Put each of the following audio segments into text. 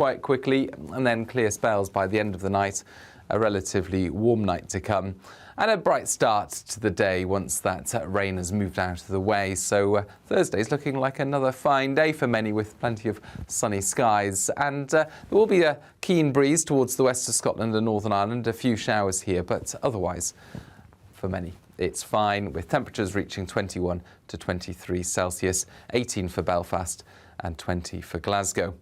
quite quickly, and then clear spells by the end of the night. A relatively warm night to come, and a bright start to the day once that rain has moved out of the way. So Thursday's looking like another fine day for many, with plenty of sunny skies, and there will be a keen breeze towards the west of Scotland and Northern Ireland. A few showers here, but otherwise for many it's fine, with temperatures reaching 21 to 23 Celsius, 18 for Belfast and 20 for Glasgow.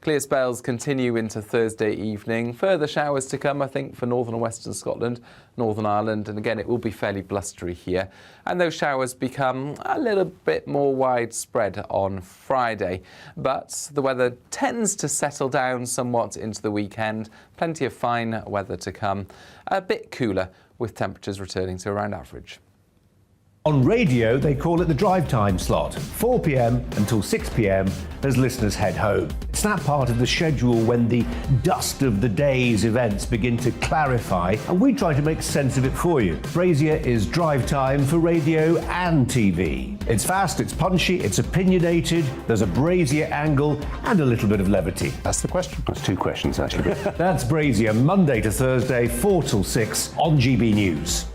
Clear spells continue into Thursday evening. Further showers to come, I think, for northern and western Scotland, Northern Ireland, and again it will be fairly blustery here. And those showers become a little bit more widespread on Friday. But the weather tends to settle down somewhat into the weekend. Plenty of fine weather to come. A bit cooler, with temperatures returning to around average. On radio, they call it the drive time slot, 4 p.m. until 6 p.m. as listeners head home. It's that part of the schedule when the dust of the day's events begin to clarify, and we try to make sense of it for you. Brazier is drive time for radio and TV. It's fast, it's punchy, it's opinionated, there's a Brazier angle and a little bit of levity. That's the question. That's two questions, actually. That's Brazier, Monday to Thursday, 4 till 6 on GB News.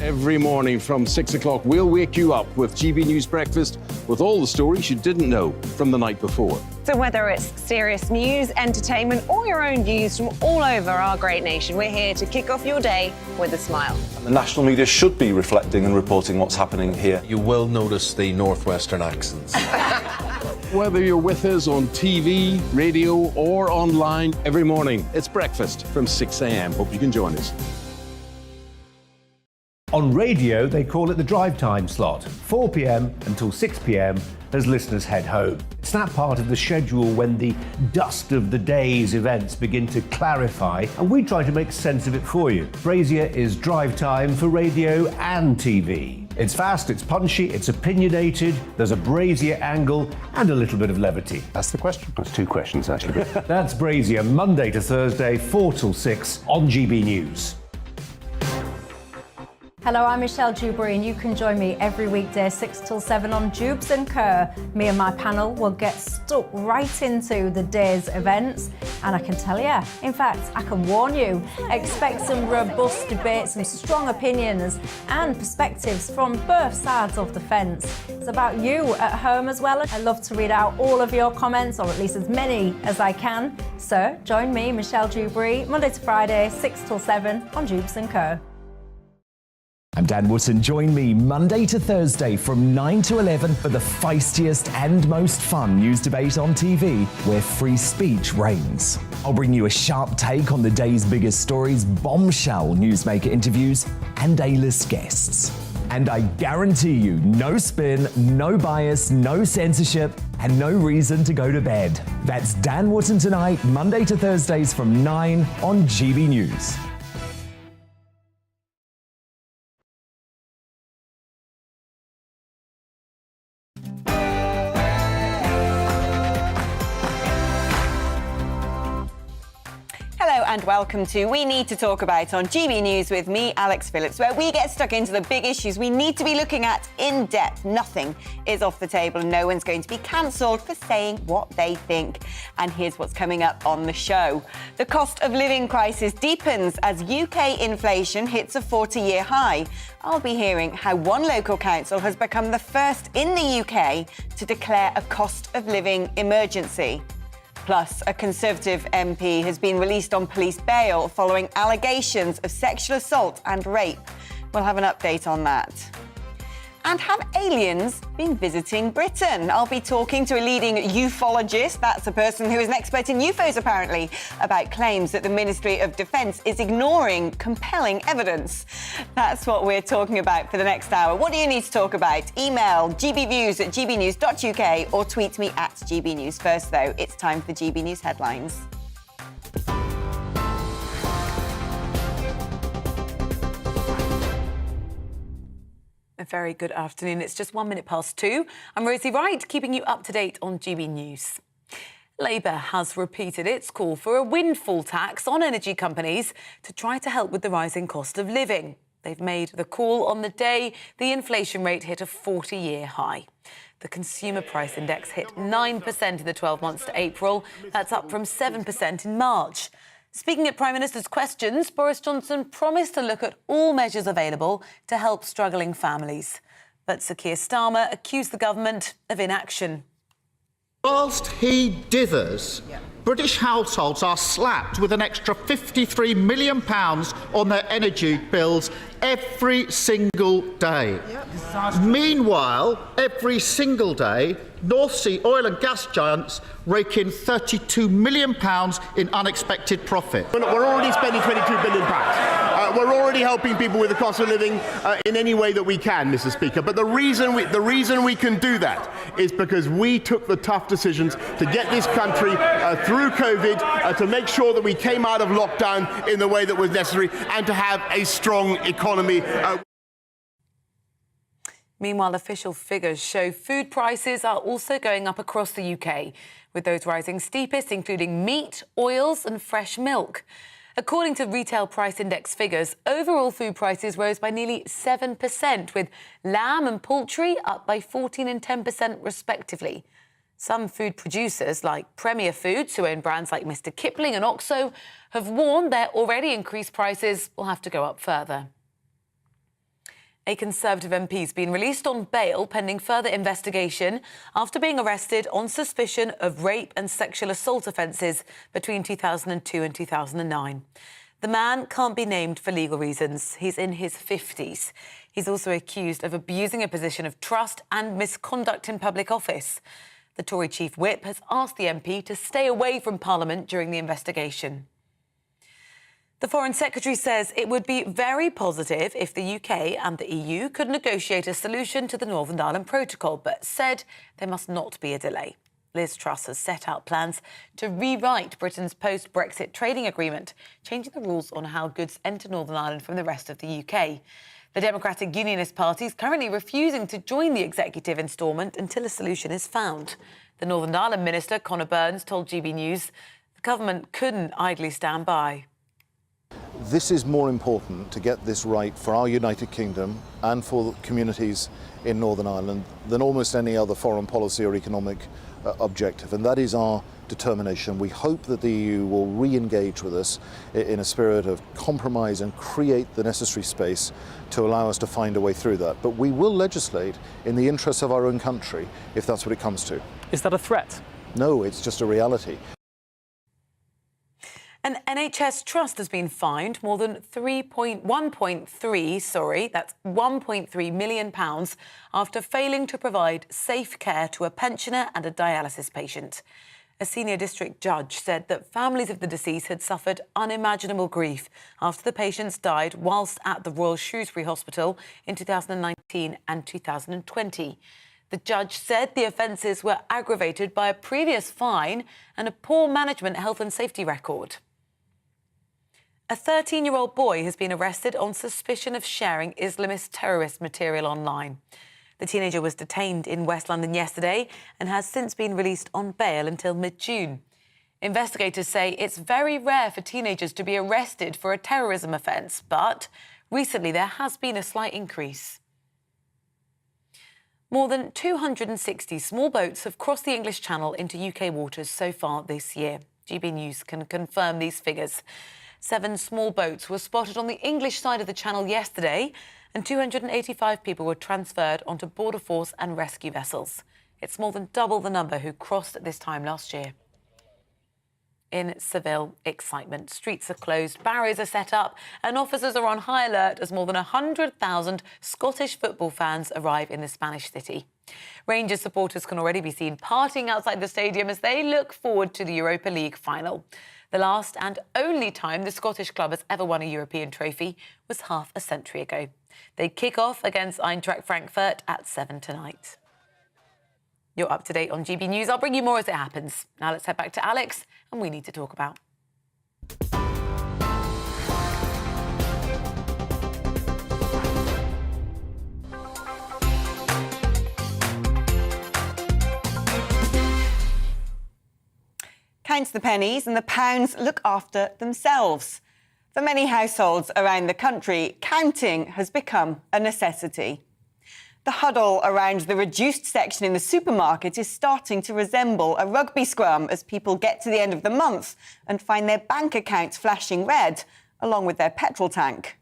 Every morning from 6 o'clock, we'll wake you up with GB News Breakfast with all the stories you didn't know from the night before. So whether it's serious news, entertainment, or your own views from all over our great nation, we're here to kick off your day with a smile. And the national media should be reflecting and reporting what's happening here. You will notice the northwestern accents. Whether you're with us on TV, radio, or online, every morning, it's breakfast from 6 a.m. Hope you can join us. On radio, they call it the drive time slot, 4 p.m. until 6 p.m. as listeners head home. It's that part of the schedule when the dust of the day's events begin to clarify, and we try to make sense of it for you. Brazier is drive time for radio and TV. It's fast, it's punchy, it's opinionated, there's a Brazier angle and a little bit of levity. That's the question. That's two questions, actually. That's Brazier, Monday to Thursday, 4 till 6 on GB News. Hello, I'm Michelle Dewberry, and you can join me every weekday 6 till 7 on Jubes and Kerr. Me and my panel will get stuck right into the day's events, and I can tell you, in fact, I can warn you, expect some robust debates, some strong opinions and perspectives from both sides of the fence. It's about you at home as well. I love to read out all of your comments, or at least as many as I can. So join me, Michelle Dewberry, Monday to Friday, 6 till 7 on Jubes and Kerr. I'm Dan Wootton. Join me Monday to Thursday from 9 to 11 for the feistiest and most fun news debate on TV, where free speech reigns. I'll bring you a sharp take on the day's biggest stories, bombshell newsmaker interviews, and A-list guests. And I guarantee you, no spin, no bias, no censorship, and no reason to go to bed. That's Dan Wootton tonight, Monday to Thursdays from 9 on GB News. And welcome to We Need to Talk About on GB News with me, Alex Phillips, where we get stuck into the big issues we need to be looking at in depth. Nothing is off the table and no one's going to be cancelled for saying what they think. And here's what's coming up on the show. The cost of living crisis deepens as UK inflation hits a 40-year high. I'll be hearing how one local council has become the first in the UK to declare a cost of living emergency. Plus, a Conservative MP has been released on police bail following allegations of sexual assault and rape. We'll have an update on that. And have aliens been visiting Britain? I'll be talking to a leading ufologist, that's a person who is an expert in UFOs apparently, about claims that the Ministry of Defence is ignoring compelling evidence. That's what we're talking about for the next hour. What do you need to talk about? Email gbviews@gbnews.uk or tweet me at gbnews. First though, it's time for GB News headlines. A very good afternoon. It's just 1 minute past 2. I'm Rosie Wright, keeping you up to date on GB News. Labour has repeated its call for a windfall tax on energy companies to try to help with the rising cost of living. They've made the call on the day the inflation rate hit a 40-year high. The consumer price index hit 9% in the 12 months to April. That's up from 7% in March. Speaking at Prime Minister's questions, Boris Johnson promised to look at all measures available to help struggling families. But Sir Keir Starmer accused the government of inaction. Whilst he dithers, British households are slapped with an extra £53 million on their energy bills every single day. Meanwhile, every single day, North Sea oil and gas giants rake in £32 million in unexpected profit. We're already spending £22 billion. We're already helping people with the cost of living in any way that we can, Mr. Speaker. But the reason we can do that is because we took the tough decisions to get this country through COVID, to make sure that we came out of lockdown in the way that was necessary, and to have a strong economy. Meanwhile, official figures show food prices are also going up across the UK, with those rising steepest including meat, oils and fresh milk. According to Retail Price Index figures, overall food prices rose by nearly 7%, with lamb and poultry up by 14% and 10% respectively. Some food producers, like Premier Foods, who own brands like Mr. Kipling and Oxo, have warned their already increased prices will have to go up further. A Conservative MP has been released on bail pending further investigation after being arrested on suspicion of rape and sexual assault offences between 2002 and 2009. The man can't be named for legal reasons. He's in his 50s. He's also accused of abusing a position of trust and misconduct in public office. The Tory Chief Whip has asked the MP to stay away from Parliament during the investigation. The Foreign Secretary says it would be very positive if the UK and the EU could negotiate a solution to the Northern Ireland Protocol, but said there must not be a delay. Liz Truss has set out plans to rewrite Britain's post-Brexit trading agreement, changing the rules on how goods enter Northern Ireland from the rest of the UK. The Democratic Unionist Party is currently refusing to join the executive instalment until a solution is found. The Northern Ireland Minister, Conor Burns, told GBNews the government couldn't idly stand by. This is more important to get this right for our United Kingdom and for communities in Northern Ireland than almost any other foreign policy or economic objective, and that is our determination. We hope that the EU will re-engage with us in a spirit of compromise and create the necessary space to allow us to find a way through that. But we will legislate in the interests of our own country if that's what it comes to. Is that a threat? No, it's just a reality. An NHS trust has been fined more than £1.3 million after failing to provide safe care to a pensioner and a dialysis patient. A senior district judge said that families of the deceased had suffered unimaginable grief after the patients died whilst at the Royal Shrewsbury Hospital in 2019 and 2020. The judge said the offences were aggravated by a previous fine and a poor management health and safety record. A 13-year-old boy has been arrested on suspicion of sharing Islamist terrorist material online. The teenager was detained in West London yesterday and has since been released on bail until mid-June. Investigators say it's very rare for teenagers to be arrested for a terrorism offence, but recently there has been a slight increase. More than 260 small boats have crossed the English Channel into UK waters so far this year. GB News can confirm these figures. 7 small boats were spotted on the English side of the Channel yesterday, and 285 people were transferred onto border force and rescue vessels. It's more than double the number who crossed at this time last year. In Seville, excitement. Streets are closed, barriers are set up, and officers are on high alert as more than 100,000 Scottish football fans arrive in the Spanish city. Rangers supporters can already be seen partying outside the stadium as they look forward to the Europa League final. The last and only time the Scottish club has ever won a European trophy was half a century ago. They kick off against Eintracht Frankfurt at 7 tonight. You're up to date on GB News. I'll bring you more as it happens. Now let's head back to Alex and we need to talk about. counts the pennies and the pounds look after themselves. For many households around the country, counting has become a necessity. The huddle around the reduced section in the supermarket is starting to resemble a rugby scrum as people get to the end of the month and find their bank accounts flashing red, along with their petrol tank.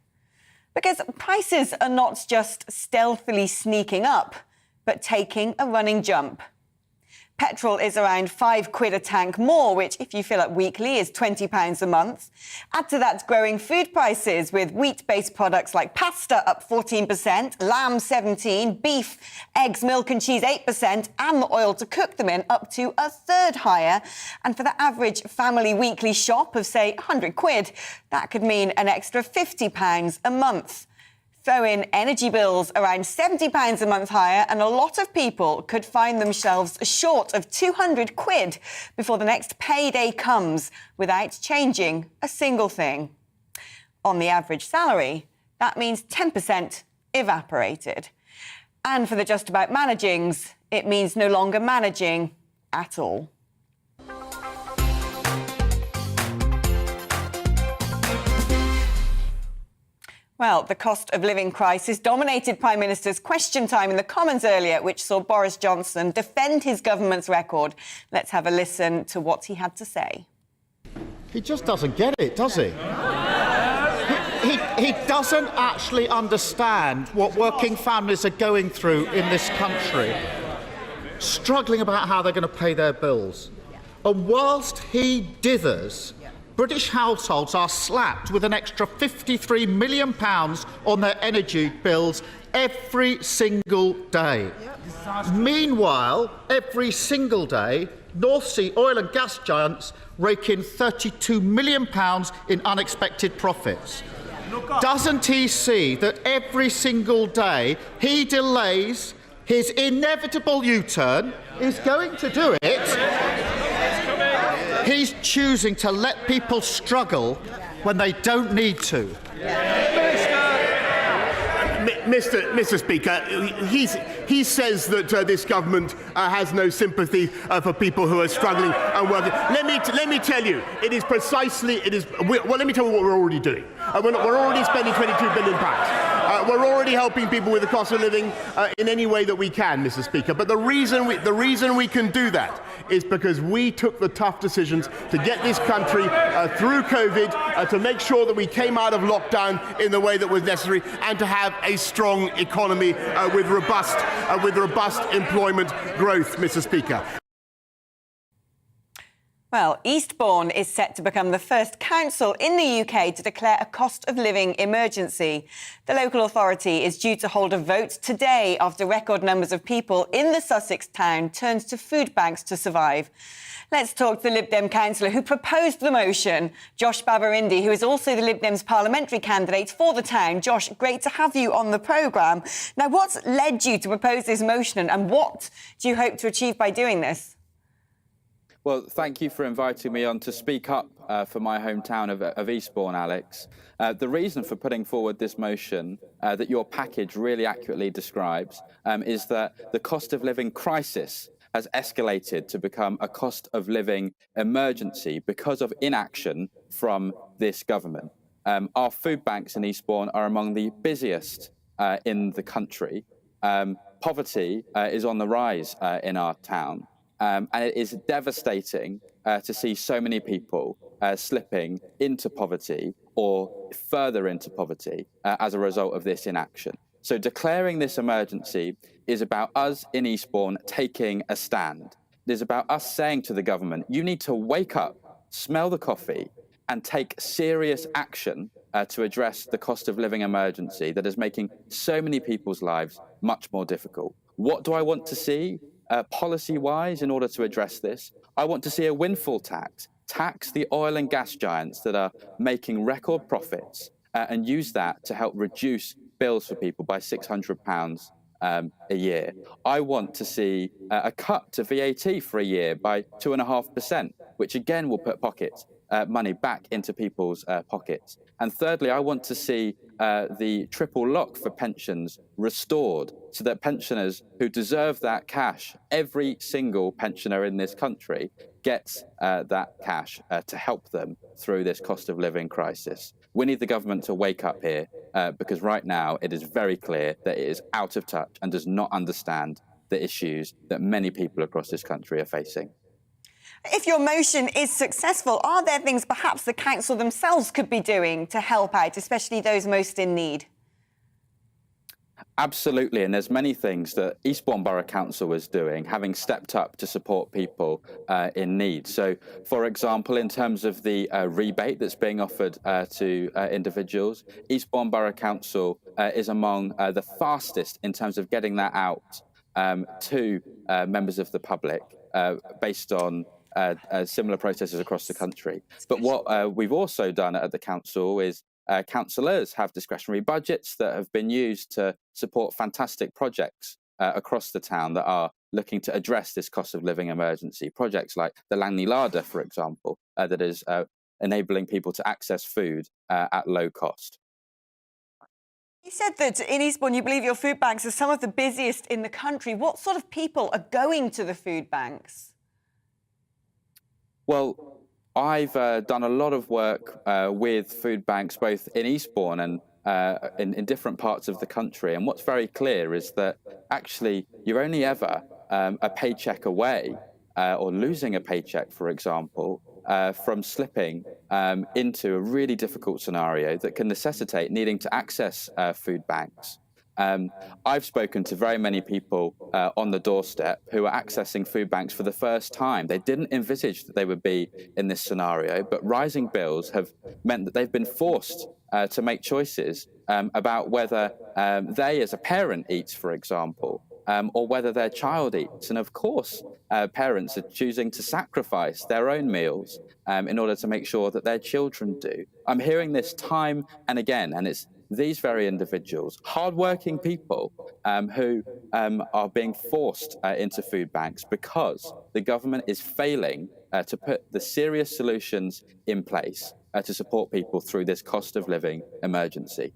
Because prices are not just stealthily sneaking up, but taking a running jump. Petrol is around £5 a tank more, which, if you fill up weekly, is £20 a month. Add to that growing food prices, with wheat-based products like pasta up 14%, lamb 17%, beef, eggs, milk and cheese 8%, and the oil to cook them in up to a third higher. And for the average family weekly shop of, say, £100, that could mean an extra £50 a month. Throw in energy bills around £70 a month higher, and a lot of people could find themselves short of £200 before the next payday comes without changing a single thing. On the average salary, that means 10% evaporated. And for the just about managings, it means no longer managing at all. Well, the cost of living crisis dominated Prime Minister's question time in the Commons earlier, which saw Boris Johnson defend his government's record. Let's have a listen to what he had to say. He just doesn't get it, does he? He doesn't actually understand what working families are going through in this country, struggling about how they're going to pay their bills. And whilst he dithers, British households are slapped with an extra £53 million on their energy bills every single day. Meanwhile, every single day, North Sea oil and gas giants rake in £32 million in unexpected profits. Doesn't he see that every single day he delays his inevitable U-turn? He's going to do it. He's choosing to let people struggle when they don't need to. Mr. Speaker, he says that this government has no sympathy for people who are struggling and working. Let me tell you, it is precisely. Let me tell you what we're already doing. We're already spending £22 billion. We're already helping people with the cost of living in any way that we can, Mr. Speaker. But the reason we can do that is because we took the tough decisions to get this country through COVID, to make sure that we came out of lockdown in the way that was necessary, and to have a strong economy with robust employment growth, Mr. Speaker. Well, Eastbourne is set to become the first council in the UK to declare a cost of living emergency. The local authority is due to hold a vote today after record numbers of people in the Sussex town turned to food banks to survive. Let's talk to the Lib Dem councillor who proposed the motion, Josh Babarindi, who is also the Lib Dem's parliamentary candidate for the town. Josh, great to have you on the programme. Now, what's led you to propose this motion, and what do you hope to achieve by doing this? Well, thank you for inviting me on to speak up for my hometown of Eastbourne, Alex. The reason for putting forward this motion that your package really accurately describes is that the cost of living crisis has escalated to become a cost of living emergency because of inaction from this government. Our food banks in Eastbourne are among the busiest in the country. Poverty is on the rise in our town. And it is devastating to see so many people slipping into poverty or further into poverty as a result of this inaction. So declaring this emergency is about us in Eastbourne taking a stand. It is about us saying to the government, you need to wake up, smell the coffee, and take serious action to address the cost of living emergency that is making so many people's lives much more difficult. What do I want to see? Policy-wise, in order to address this, I want to see a windfall tax the oil and gas giants that are making record profits and use that to help reduce bills for people by £600 a year. I want to see a cut to VAT for a year by 2.5%, which again will put pockets money back into people's pockets. And thirdly, I want to see the triple lock for pensions restored so that pensioners who deserve that cash, every single pensioner in this country, gets that cash to help them through this cost of living crisis. We need the government to wake up here because right now it is very clear that it is out of touch and does not understand the issues that many people across this country are facing. If your motion is successful, are there things perhaps the council themselves could be doing to help out, especially those most in need? Absolutely, and there's many things that Eastbourne Borough Council is doing, having stepped up to support people in need. So, for example, in terms of the rebate that's being offered to individuals, Eastbourne Borough Council is among the fastest in terms of getting that out to members of the public based on similar processes across the country. But what we've also done at the council is councillors have discretionary budgets that have been used to support fantastic projects across the town that are looking to address this cost of living emergency. Projects like the Langley Larder, for example, that is enabling people to access food at low cost. You said that in Eastbourne you believe your food banks are some of the busiest in the country. What sort of people are going to the food banks? Well, I've done a lot of work with food banks, both in Eastbourne and in different parts of the country. And what's very clear is that actually you're only ever a paycheck away or losing a paycheck, for example, from slipping into a really difficult scenario that can necessitate needing to access food banks. I've spoken to very many people on the doorstep who are accessing food banks for the first time. They didn't envisage that they would be in this scenario, but rising bills have meant that they've been forced to make choices about whether they as a parent eats, for example, or whether their child eats. And of course, parents are choosing to sacrifice their own meals in order to make sure that their children do. I'm hearing this time and again, and it's these very individuals, hardworking people who are being forced into food banks because the government is failing to put the serious solutions in place to support people through this cost of living emergency.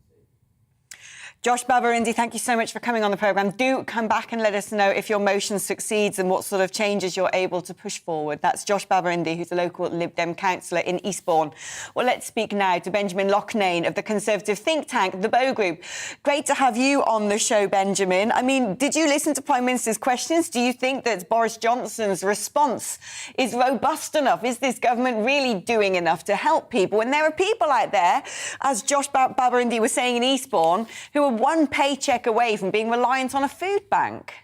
Josh Babarindi, thank you so much for coming on the programme. Do come back and let us know if your motion succeeds and what sort of changes you're able to push forward. That's Josh Babarindi, who's a local Lib Dem councillor in Eastbourne. Well, let's speak now to Benjamin Loughnane of the Conservative think tank, the Bow Group. Great to have you on the show, Benjamin. I mean, did you listen to Prime Minister's questions? Do you think that Boris Johnson's response is robust enough? Is this government really doing enough to help people? And there are people out there, as Josh Babarindi was saying in Eastbourne, who are one paycheck away from being reliant on a food bank.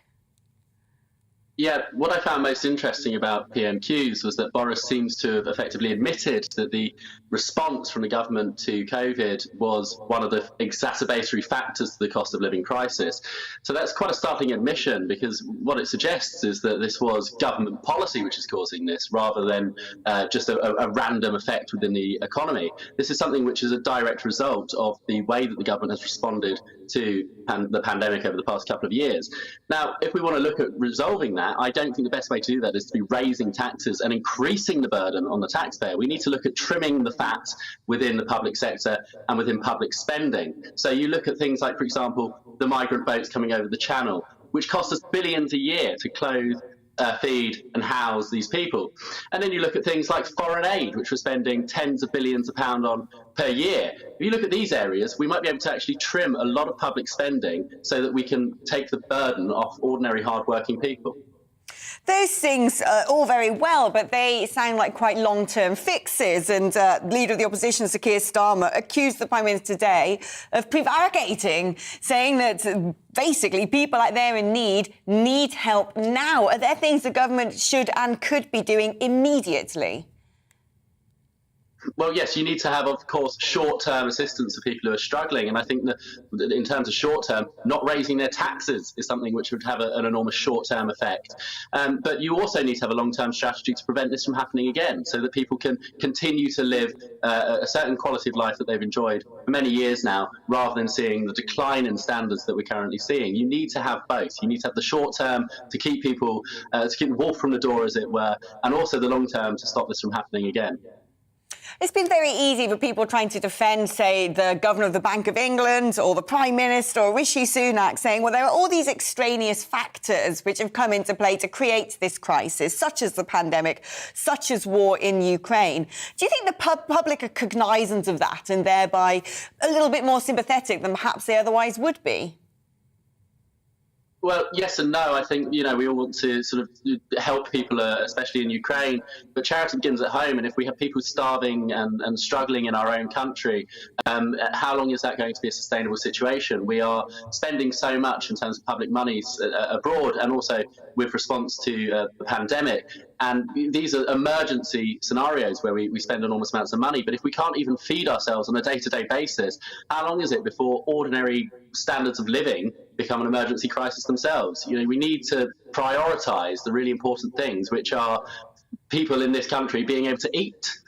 Yeah, what I found most interesting about PMQs was that Boris seems to have effectively admitted that the response from the government to COVID was one of the exacerbatory factors to the cost of living crisis. So that's quite a startling admission, because what it suggests is that this was government policy which is causing this, rather than just a random effect within the economy. This is something which is a direct result of the way that the government has responded to the pandemic over the past couple of years. Now, if we want to look at resolving that, I don't think the best way to do that is to be raising taxes and increasing the burden on the taxpayer. We need to look at trimming the fat within the public sector and within public spending. So you look at things like, for example, the migrant boats coming over the Channel, which cost us billions a year to clothe, feed and house these people. And then you look at things like foreign aid, which we're spending tens of billions of pounds on per year. If you look at these areas, we might be able to actually trim a lot of public spending so that we can take the burden off ordinary hardworking people. Those things are all very well, but they sound like quite long-term fixes. And Leader of the Opposition, Sir Keir Starmer, accused the Prime Minister today of prevaricating, saying that basically people out there in need help now. Are there things the government should and could be doing immediately? Well, yes, you need to have, of course, short-term assistance for people who are struggling. And I think that in terms of short-term, not raising their taxes is something which would have an enormous short-term effect. But you also need to have a long-term strategy to prevent this from happening again, so that people can continue to live a certain quality of life that they've enjoyed for many years now, rather than seeing the decline in standards that we're currently seeing. You need to have both. You need to have the short-term to keep people, to keep the wolf from the door, as it were, and also the long-term to stop this from happening again. It's been very easy for people trying to defend, say, the Governor of the Bank of England or the Prime Minister or Rishi Sunak, saying, well, there are all these extraneous factors which have come into play to create this crisis, such as the pandemic, such as war in Ukraine. Do you think the public are cognizant of that and thereby a little bit more sympathetic than perhaps they otherwise would be? Well, yes and no. I think, we all want to sort of help people, especially in Ukraine, but charity begins at home. And if we have people starving and struggling in our own country, how long is that going to be a sustainable situation? We are spending so much in terms of public monies abroad and also with response to the pandemic. And these are emergency scenarios where we spend enormous amounts of money. But if we can't even feed ourselves on a day-to-day basis, how long is it before ordinary standards of living become an emergency crisis themselves? We need to prioritise the really important things, which are people in this country being able to eat.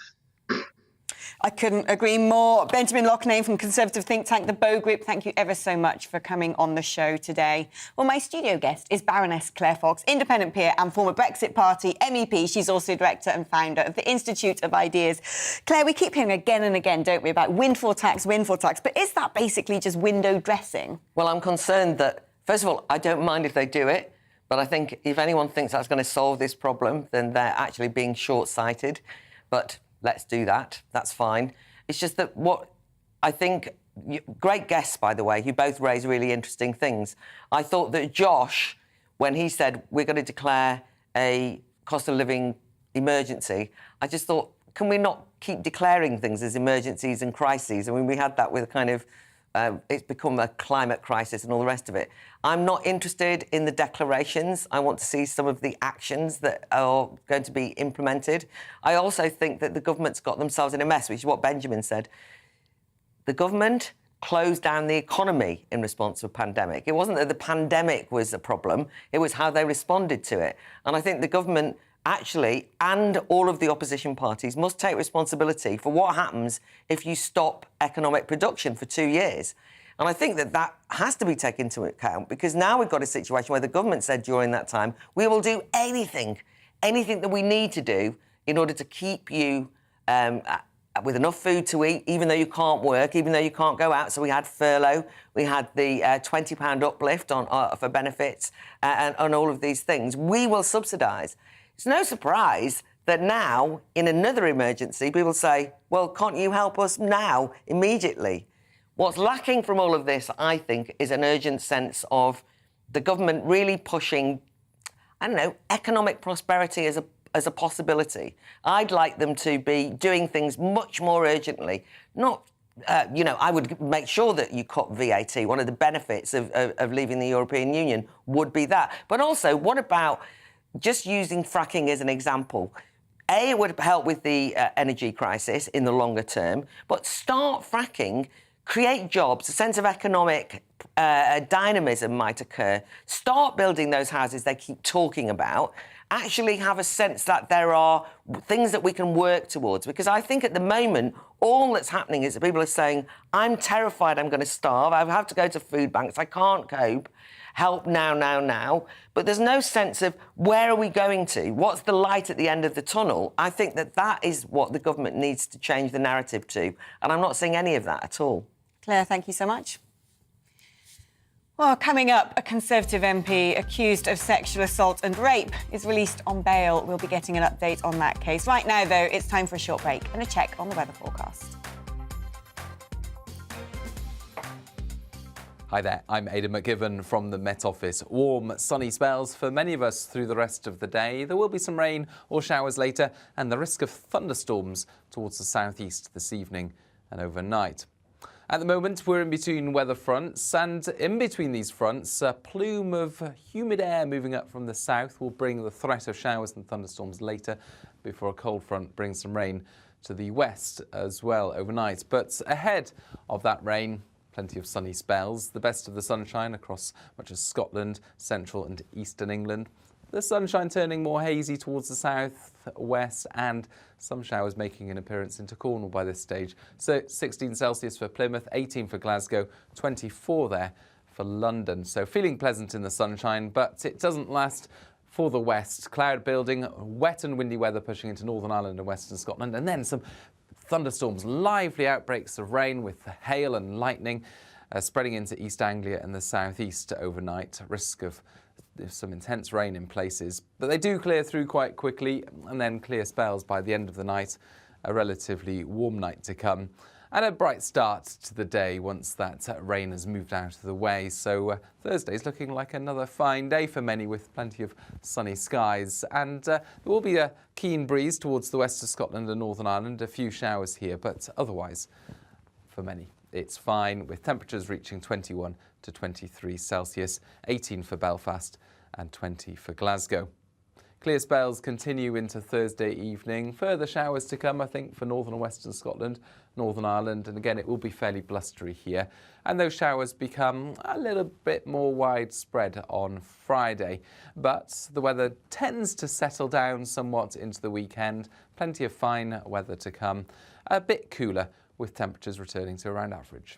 I couldn't agree more. Benjamin Loughnane from Conservative think tank The Bow Group, thank you ever so much for coming on the show today. Well, my studio guest is Baroness Claire Fox, independent peer and former Brexit Party MEP. She's also director and founder of the Institute of Ideas. Claire, we keep hearing again and again, don't we, about windfall tax, but is that basically just window dressing? Well, I'm concerned that, first of all, I don't mind if they do it, but I think if anyone thinks that's going to solve this problem, then they're actually being short-sighted. But let's do that. That's fine. It's just that what I think... Great guests, by the way. You both raise really interesting things. I thought that Josh, when he said we're going to declare a cost of living emergency, I just thought, can we not keep declaring things as emergencies and crises? I mean, we had that with kind of... it's become a climate crisis and all the rest of it. I'm not interested in the declarations. I want to see some of the actions that are going to be implemented. I also think that the government's got themselves in a mess, which is what Benjamin said. The government closed down the economy in response to a pandemic. It wasn't that the pandemic was a problem, it was how they responded to it. And I think the government actually, and all of the opposition parties, must take responsibility for what happens if you stop economic production for 2 years. And I think that that has to be taken into account, because now we've got a situation where the government said during that time, we will do anything that we need to do in order to keep you with enough food to eat, even though you can't work, even though you can't go out. So we had furlough, we had the £20 uplift for benefits and all of these things. We will subsidise. It's no surprise that now, in another emergency, people say, well, can't you help us now, immediately? What's lacking from all of this, I think, is an urgent sense of the government really pushing, economic prosperity as a possibility. I'd like them to be doing things much more urgently. Not, I would make sure that you cut VAT. One of the benefits of leaving the European Union would be that. But also, what about just using fracking as an example? It would help with the energy crisis in the longer term, but start fracking, create jobs, a sense of economic dynamism might occur. Start building those houses they keep talking about. Actually have a sense that there are things that we can work towards. Because I think at the moment, all that's happening is that people are saying, I'm terrified I'm going to starve, I have to go to food banks, I can't cope. Help now. But there's no sense of where are we going to? What's the light at the end of the tunnel? I think that is what the government needs to change the narrative to. And I'm not seeing any of that at all. Claire, thank you so much. Well, coming up, a Conservative MP accused of sexual assault and rape is released on bail. We'll be getting an update on that case. Right now, though, it's time for a short break and a check on the weather forecast. Hi there, I'm Aidan McGibbon from the Met Office. Warm, sunny spells for many of us through the rest of the day. There will be some rain or showers later and the risk of thunderstorms towards the southeast this evening and overnight. At the moment, we're in between weather fronts, and in between these fronts, a plume of humid air moving up from the south will bring the threat of showers and thunderstorms later before a cold front brings some rain to the west as well overnight. But ahead of that rain, plenty of sunny spells, the best of the sunshine across much of Scotland, central and eastern England. The sunshine turning more hazy towards the south, west, and some showers making an appearance into Cornwall by this stage. So 16 Celsius for Plymouth, 18 for Glasgow, 24 there for London. So feeling pleasant in the sunshine, but it doesn't last for the west. Cloud building, wet and windy weather pushing into Northern Ireland and western Scotland, and then some thunderstorms, lively outbreaks of rain with hail and lightning spreading into East Anglia and the southeast overnight. Risk of some intense rain in places, but they do clear through quite quickly and then clear spells by the end of the night. A relatively warm night to come and a bright start to the day once that rain has moved out of the way. So Thursday's looking like another fine day for many with plenty of sunny skies, and there will be a keen breeze towards the west of Scotland and Northern Ireland, a few showers here, but otherwise for many it's fine, with temperatures reaching 21 to 23 Celsius, 18 for Belfast and 20 for Glasgow. Clear spells continue into Thursday evening. Further showers to come, I think, for northern and western Scotland, Northern Ireland, and again it will be fairly blustery here. And those showers become a little bit more widespread on Friday. But the weather tends to settle down somewhat into the weekend. Plenty of fine weather to come. A bit cooler, with temperatures returning to around average.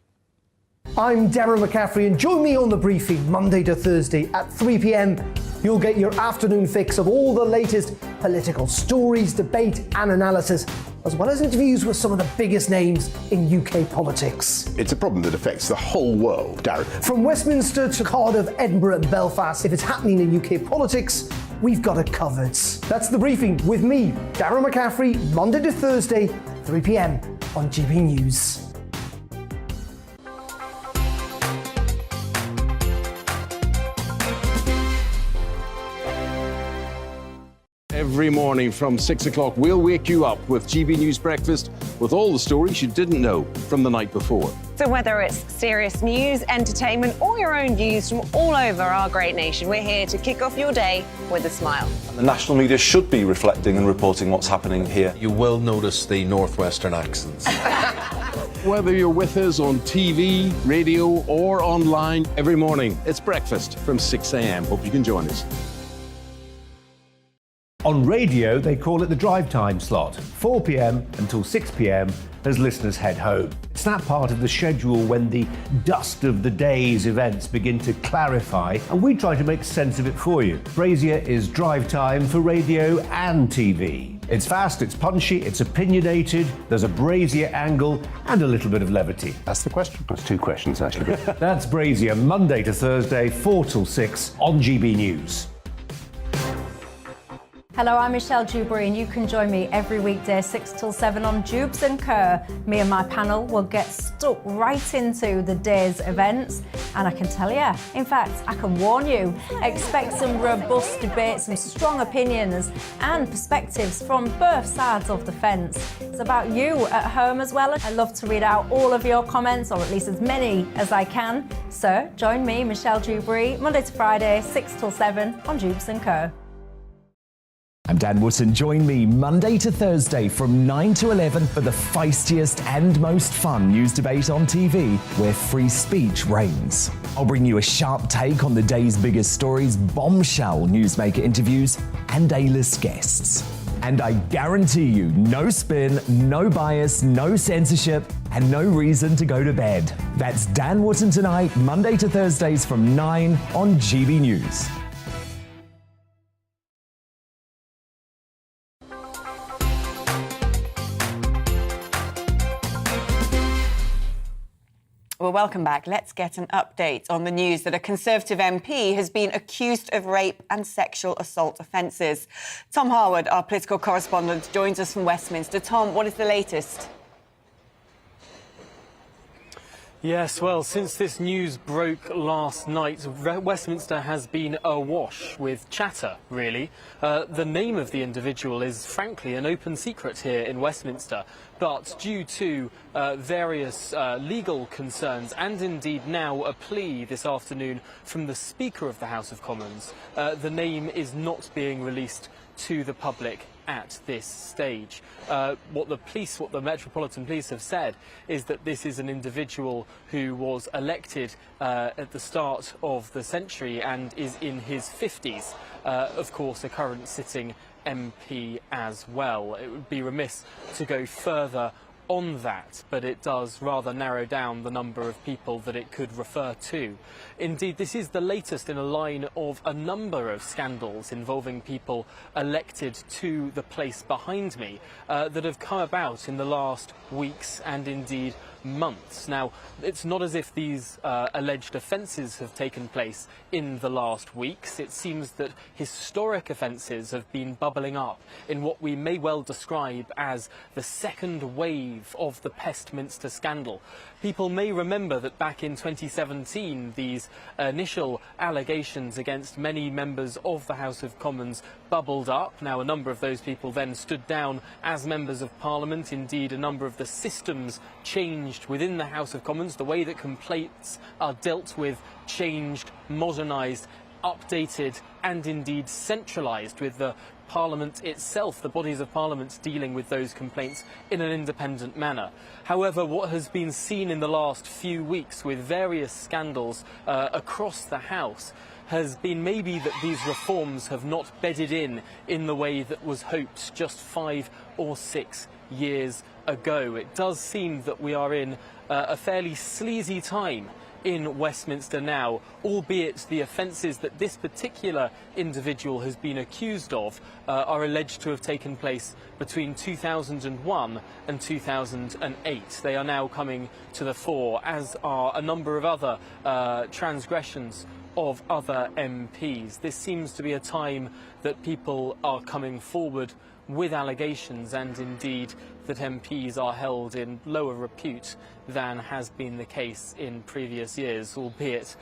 I'm Darren McCaffrey, and join me on The Briefing Monday to Thursday at 3 p.m. You'll get your afternoon fix of all the latest political stories, debate and analysis, as well as interviews with some of the biggest names in UK politics. It's a problem that affects the whole world, Darren. From Westminster to Cardiff, Edinburgh and Belfast, if it's happening in UK politics, we've got it covered. That's The Briefing with me, Darren McCaffrey, Monday to Thursday, 3 p.m. on GB News. Every morning from 6 o'clock, we'll wake you up with GB News Breakfast with all the stories you didn't know from the night before. So whether it's serious news, entertainment, or your own views from all over our great nation, we're here to kick off your day with a smile. And the national media should be reflecting and reporting what's happening here. You will notice the northwestern accents. Whether you're with us on TV, radio, or online, every morning, it's breakfast from 6 a.m. Hope you can join us. On radio, they call it the drive time slot, 4 p.m. until 6 p.m. as listeners head home. It's that part of the schedule when the dust of the day's events begin to clarify, and we try to make sense of it for you. Brazier is drive time for radio and TV. It's fast, it's punchy, it's opinionated, there's a Brazier angle and a little bit of levity. That's the question. That's two questions, actually. That's Brazier, Monday to Thursday, 4 till 6 on GB News. Hello, I'm Michelle Dewberry, and you can join me every weekday 6 till 7 on Jubes and Kerr. Me and my panel will get stuck right into the day's events, and I can tell you, in fact, I can warn you, expect some robust debates, some strong opinions and perspectives from both sides of the fence. It's about you at home as well. I love to read out all of your comments, or at least as many as I can. So join me, Michelle Dewberry, Monday to Friday, 6 till 7 on Jubes and Kerr. I'm Dan Wootton. Join me Monday to Thursday from 9 to 11 for the feistiest and most fun news debate on TV, where free speech reigns. I'll bring you a sharp take on the day's biggest stories, bombshell newsmaker interviews, and A-list guests. And I guarantee you, no spin, no bias, no censorship, and no reason to go to bed. That's Dan Wootton tonight, Monday to Thursdays from 9 on GB News. Well, welcome back. Let's get an update on the news that a Conservative MP has been accused of rape and sexual assault offences. Tom Harwood, our political correspondent, joins us from Westminster. Tom, what is the latest? Yes, well, since this news broke last night, Westminster has been awash with chatter, really. The name of the individual is, frankly, an open secret here in Westminster. But due to various legal concerns and indeed now a plea this afternoon from the Speaker of the House of Commons, the name is not being released to the public at this stage. What the Metropolitan Police have said is that this is an individual who was elected at the start of the century and is in his 50s. Of course, a current sitting MP as well. It would be remiss to go further on that, but it does rather narrow down the number of people that it could refer to. Indeed, this is the latest in a line of a number of scandals involving people elected to the place behind me that have come about in the last weeks and indeed months. Now, it's not as if these alleged offences have taken place in the last weeks. It seems that historic offences have been bubbling up in what we may well describe as the second wave of the Westminster scandal. People may remember that back in 2017, these initial allegations against many members of the House of Commons bubbled up. Now, a number of those people then stood down as members of Parliament. Indeed, a number of the systems changed within the House of Commons. The way that complaints are dealt with changed, modernised, updated and indeed centralised, with the Parliament itself, the bodies of Parliament, dealing with those complaints in an independent manner. However, what has been seen in the last few weeks with various scandals across the House has been maybe that these reforms have not bedded in the way that was hoped just 5 or 6 years ago. It does seem that we are in a fairly sleazy time in Westminster now, albeit the offences that this particular individual has been accused of are alleged to have taken place between 2001 and 2008. They are now coming to the fore, as are a number of other transgressions of other MPs. This seems to be a time that people are coming forward with allegations, and indeed that MPs are held in lower repute than has been the case in previous years, albeit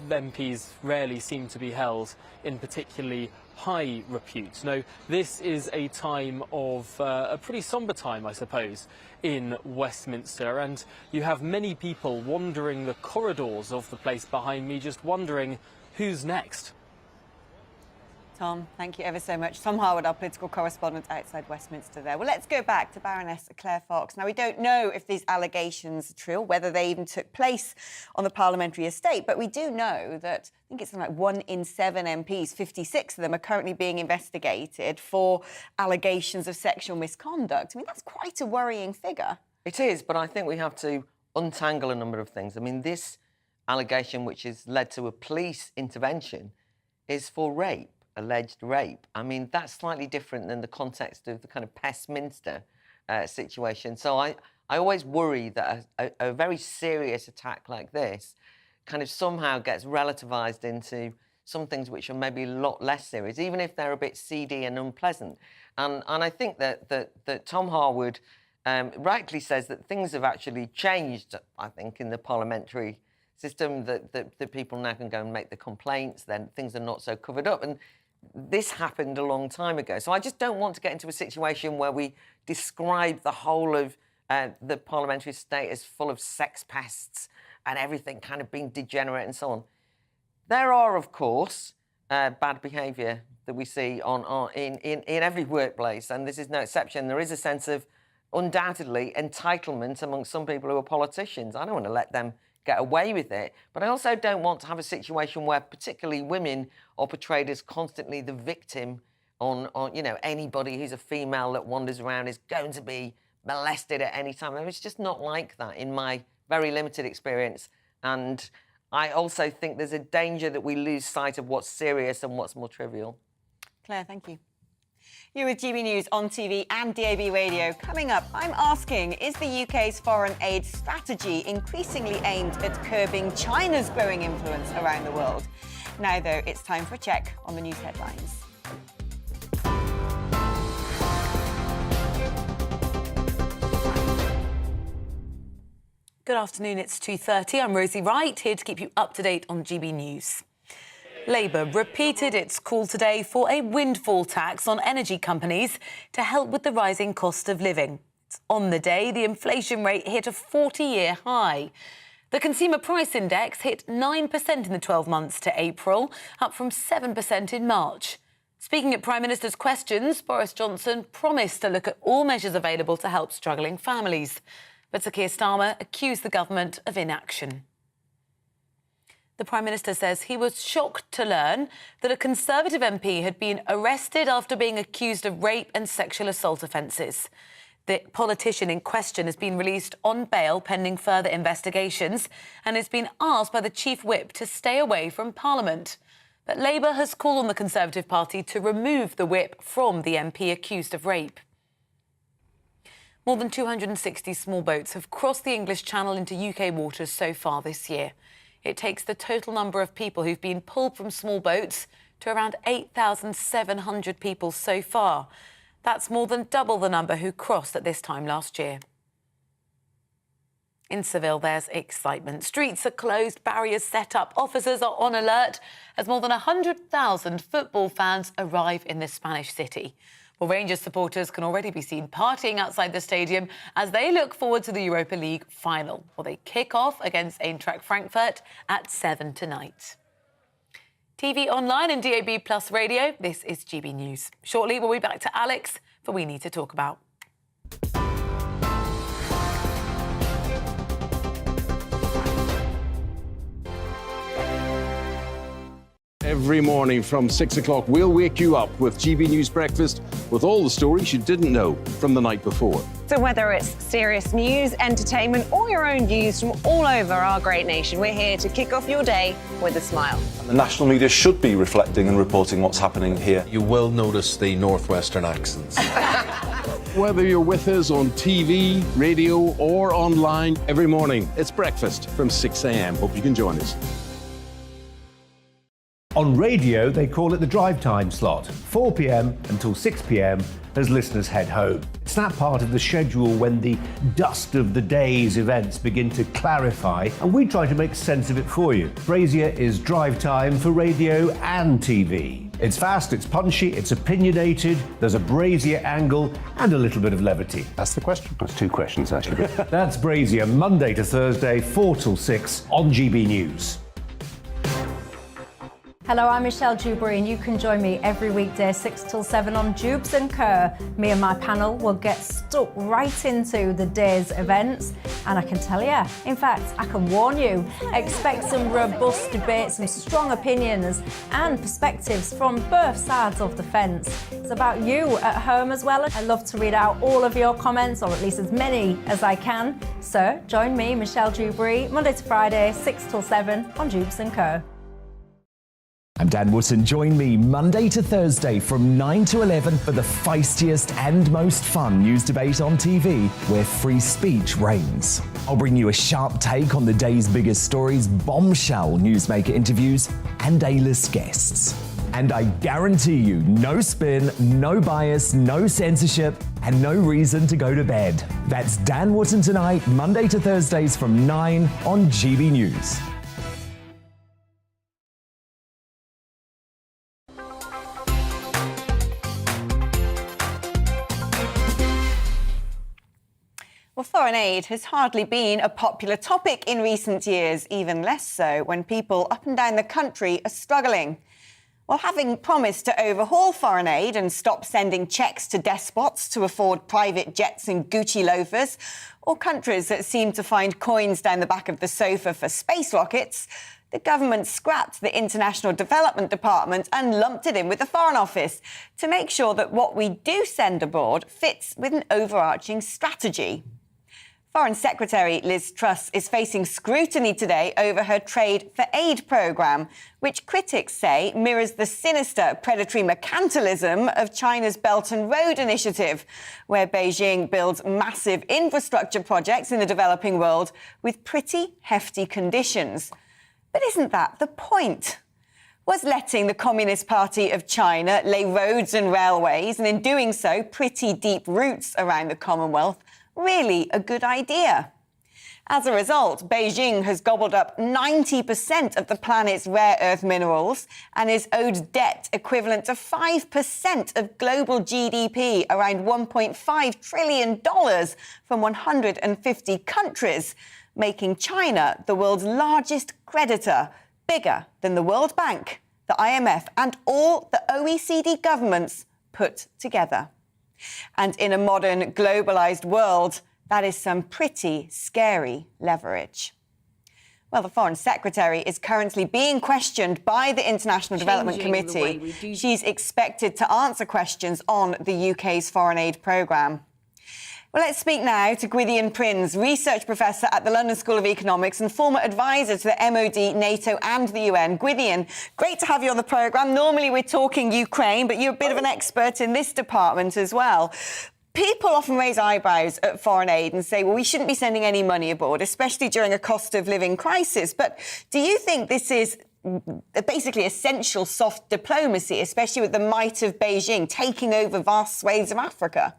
MPs rarely seem to be held in particularly high repute. No, this is a time of a pretty sombre time, I suppose, in Westminster, and you have many people wandering the corridors of the place behind me, just wondering who's next. Tom, thank you ever so much. Tom Harwood, our political correspondent outside Westminster there. Well, let's go back to Baroness Claire Fox. Now, we don't know if these allegations are true, whether they even took place on the parliamentary estate, but we do know that I think it's something like 1 in 7 MPs, 56 of them, are currently being investigated for allegations of sexual misconduct. I mean, that's quite a worrying figure. It is, but I think we have to untangle a number of things. I mean, this allegation, which has led to a police intervention, is for rape. Alleged rape. I mean, that's slightly different than the context of the kind of Westminster situation. So I always worry that a very serious attack like this kind of somehow gets relativised into some things which are maybe a lot less serious, even if they're a bit seedy and unpleasant. And I think that Tom Harwood rightly says that things have actually changed, I think, in the parliamentary system, that people now can go and make the complaints, then things are not so covered up. And this happened a long time ago. So I just don't want to get into a situation where we describe the whole of the parliamentary estate as full of sex pests and everything kind of being degenerate and so on. There are, of course, bad behaviour that we see in every workplace, and this is no exception. There is a sense of, undoubtedly, entitlement amongst some people who are politicians. I don't want to let them get away with it, but I also don't want to have a situation where particularly women are portrayed as constantly the victim on you know, anybody who's a female that wanders around is going to be molested at any time. It's just not like that in my very limited experience, and I also think there's a danger that we lose sight of what's serious and what's more trivial. Claire, thank you. You're with GB News on TV and DAB Radio. Coming up, I'm asking, is the UK's foreign aid strategy increasingly aimed at curbing China's growing influence around the world? Now, though, it's time for a check on the news headlines. Good afternoon, it's 2:30. I'm Rosie Wright, here to keep you up to date on GB News. Labour repeated its call today for a windfall tax on energy companies to help with the rising cost of living. On the day, the inflation rate hit a 40-year high. The Consumer Price Index hit 9% in the 12 months to April, up from 7% in March. Speaking at Prime Minister's questions, Boris Johnson promised to look at all measures available to help struggling families. But Sir Keir Starmer accused the government of inaction. The Prime Minister says he was shocked to learn that a Conservative MP had been arrested after being accused of rape and sexual assault offences. The politician in question has been released on bail pending further investigations and has been asked by the Chief Whip to stay away from Parliament. But Labour has called on the Conservative Party to remove the whip from the MP accused of rape. More than 260 small boats have crossed the English Channel into UK waters so far this year. It takes the total number of people who've been pulled from small boats to around 8,700 people so far. That's more than double the number who crossed at this time last year. In Seville, there's excitement. Streets are closed, barriers set up, officers are on alert as more than 100,000 football fans arrive in the Spanish city. Well, Rangers supporters can already be seen partying outside the stadium as they look forward to the Europa League final. Well, they kick off against Eintracht Frankfurt at 7 tonight. TV online and DAB Plus radio, this is GB News. Shortly, we'll be back to Alex for We Need to Talk About. Every morning from 6 o'clock, we'll wake you up with GB News Breakfast with all the stories you didn't know from the night before. So whether it's serious news, entertainment, or your own views from all over our great nation, we're here to kick off your day with a smile. And the national media should be reflecting and reporting what's happening here. You will notice the northwestern accents. Whether you're with us on TV, radio, or online, every morning, it's breakfast from 6 a.m. Hope you can join us. On radio, they call it the drive time slot, 4 p.m. until 6 p.m. as listeners head home. It's that part of the schedule when the dust of the day's events begin to clarify, and we try to make sense of it for you. Brazier is drive time for radio and TV. It's fast, it's punchy, it's opinionated, there's a Brazier angle and a little bit of levity. That's the question. That's two questions, actually. That's Brazier, Monday to Thursday, 4 till 6 on GB News. Hello, I'm Michelle Dewberry and you can join me every weekday 6 till 7 on Jubes and Kerr. Me and my panel will get stuck right into the day's events, and I can tell you, in fact, I can warn you, expect some robust debates, some strong opinions and perspectives from both sides of the fence. It's about you at home as well. I love to read out all of your comments, or at least as many as I can. So join me, Michelle Dewberry, Monday to Friday, 6 till 7 on Jubes and Kerr. I'm Dan Wootton. Join me Monday to Thursday from 9 to 11 for the feistiest and most fun news debate on TV, where free speech reigns. I'll bring you a sharp take on the day's biggest stories, bombshell newsmaker interviews, and A-list guests. And I guarantee you, no spin, no bias, no censorship, and no reason to go to bed. That's Dan Wootton tonight, Monday to Thursdays from 9 on GB News. Well, foreign aid has hardly been a popular topic in recent years, even less so when people up and down the country are struggling. Well, having promised to overhaul foreign aid and stop sending cheques to despots to afford private jets and Gucci loafers, or countries that seem to find coins down the back of the sofa for space rockets, the government scrapped the International Development Department and lumped it in with the Foreign Office to make sure that what we do send abroad fits with an overarching strategy. Foreign Secretary Liz Truss is facing scrutiny today over her Trade for Aid programme, which critics say mirrors the sinister predatory mercantilism of China's Belt and Road Initiative, where Beijing builds massive infrastructure projects in the developing world with pretty hefty conditions. But isn't that the point? Was letting the Communist Party of China lay roads and railways, and in doing so, pretty deep routes around the Commonwealth, really a good idea? As a result, Beijing has gobbled up 90% of the planet's rare earth minerals and is owed debt equivalent to 5% of global GDP, around $1.5 trillion from 150 countries, making China the world's largest creditor, bigger than the World Bank, the IMF, and all the OECD governments put together. And in a modern, globalised world, that is some pretty scary leverage. Well, the Foreign Secretary is currently being questioned by the International Development Committee. She's expected to answer questions on the UK's foreign aid programme. Well, let's speak now to Gwydion Prinz, research professor at the London School of Economics and former advisor to the MOD, NATO and the UN. Gwydion, great to have you on the programme. Normally we're talking Ukraine, but you're a bit of an expert in this department as well. People often raise eyebrows at foreign aid and say, well, we shouldn't be sending any money abroad, especially during a cost of living crisis. But do you think this is basically essential soft diplomacy, especially with the might of Beijing taking over vast swathes of Africa?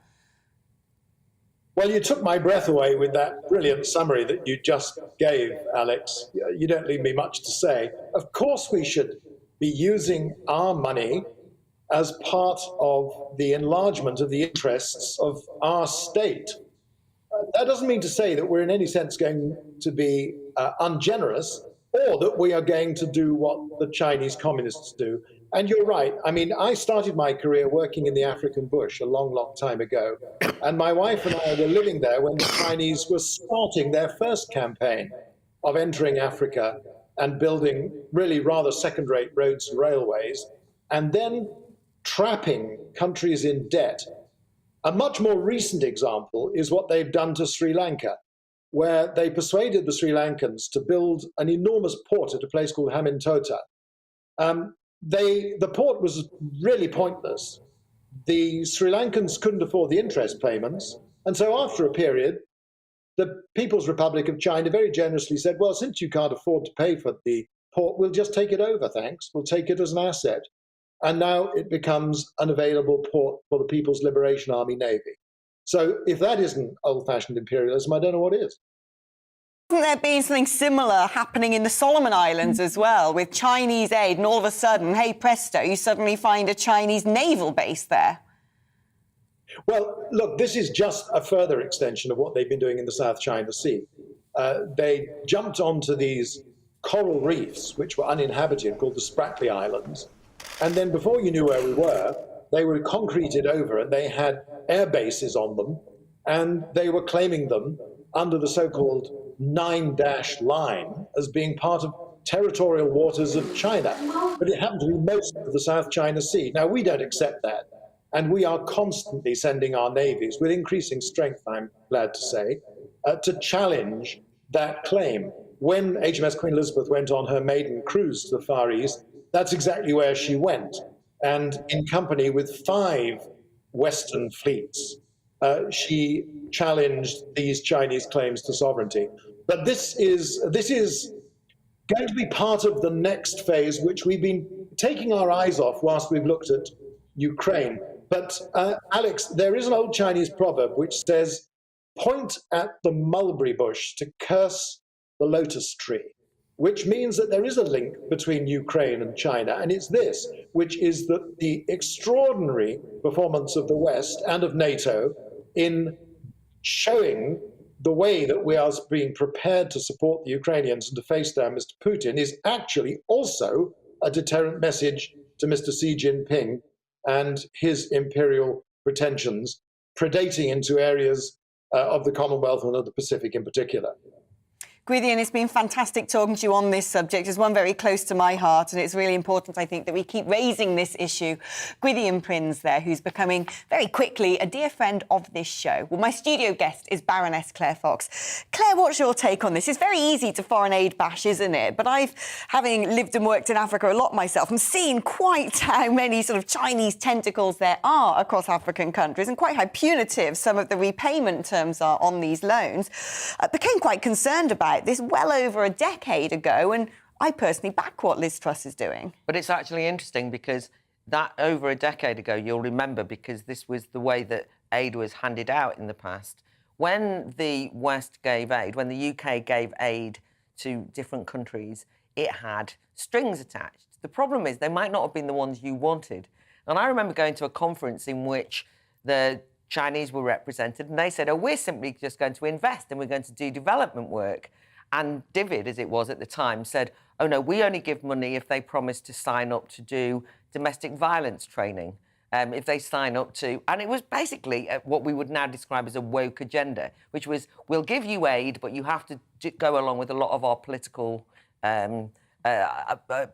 Well, you took my breath away with that brilliant summary that you just gave, Alex. You don't leave me much to say. Of course we should be using our money as part of the enlargement of the interests of our state. That doesn't mean to say that we're in any sense going to be ungenerous or that we are going to do what the Chinese communists do. And you're right. I mean, I started my career working in the African bush a long, long time ago. And my wife and I were living there when the Chinese were starting their first campaign of entering Africa and building really rather second-rate roads and railways, and then trapping countries in debt. A much more recent example is what they've done to Sri Lanka, where they persuaded the Sri Lankans to build an enormous port at a place called Hamintota. The port was really pointless. The Sri Lankans couldn't afford the interest payments, and so after a period, the People's Republic of China very generously said, well, since you can't afford to pay for the port, we'll just take it over, thanks. We'll take it as an asset. And now it becomes an available port for the People's Liberation Army Navy. So if that isn't old-fashioned imperialism, I don't know what is. Hasn't there been something similar happening in the Solomon Islands as well, with Chinese aid, and all of a sudden, hey presto, you suddenly find a Chinese naval base there? Well, look, this is just a further extension of what they've been doing in the South China Sea. They jumped onto these coral reefs, which were uninhabited, called the Spratly Islands. And then before you knew where we were, they were concreted over and they had air bases on them, and they were claiming them under the so-called 9-dash line as being part of territorial waters of China. But it happened to be most of the South China Sea. Now, we don't accept that. And we are constantly sending our navies, with increasing strength, I'm glad to say, to challenge that claim. When HMS Queen Elizabeth went on her maiden cruise to the Far East, that's exactly where she went. And in company with 5 Western fleets, she challenged these Chinese claims to sovereignty. But this is going to be part of the next phase, which we've been taking our eyes off whilst we've looked at Ukraine. But Alex, there is an old Chinese proverb which says, point at the mulberry bush to curse the lotus tree, which means that there is a link between Ukraine and China. And it's this, which is that the extraordinary performance of the West and of NATO in showing the way that we are being prepared to support the Ukrainians and to face down Mr. Putin is actually also a deterrent message to Mr. Xi Jinping and his imperial pretensions, predating into areas of the Commonwealth and of the Pacific in particular. Gwydion, it's been fantastic talking to you on this subject. It's one very close to my heart, and it's really important, I think, that we keep raising this issue. Gwydion Prinz there, who's becoming very quickly a dear friend of this show. Well, my studio guest is Baroness Claire Fox. Claire, what's your take on this? It's very easy to foreign aid bash, isn't it? But having lived and worked in Africa a lot myself, I'm seeing quite how many sort of Chinese tentacles there are across African countries, and quite how punitive some of the repayment terms are on these loans. I became quite concerned about this well over a decade ago, and I personally back what Liz Truss is doing. But it's actually interesting because that over a decade ago, you'll remember, because this was the way that aid was handed out in the past. When the West gave aid, when the UK gave aid to different countries, it had strings attached. The problem is they might not have been the ones you wanted. And I remember going to a conference in which the Chinese were represented, and they said, oh, we're simply just going to invest and we're going to do development work. And Divid, as it was at the time, said, oh, no, we only give money if they promise to sign up to do domestic violence training, if they sign up to... And it was basically what we would now describe as a woke agenda, which was, we'll give you aid, but you have to go along with a lot of our political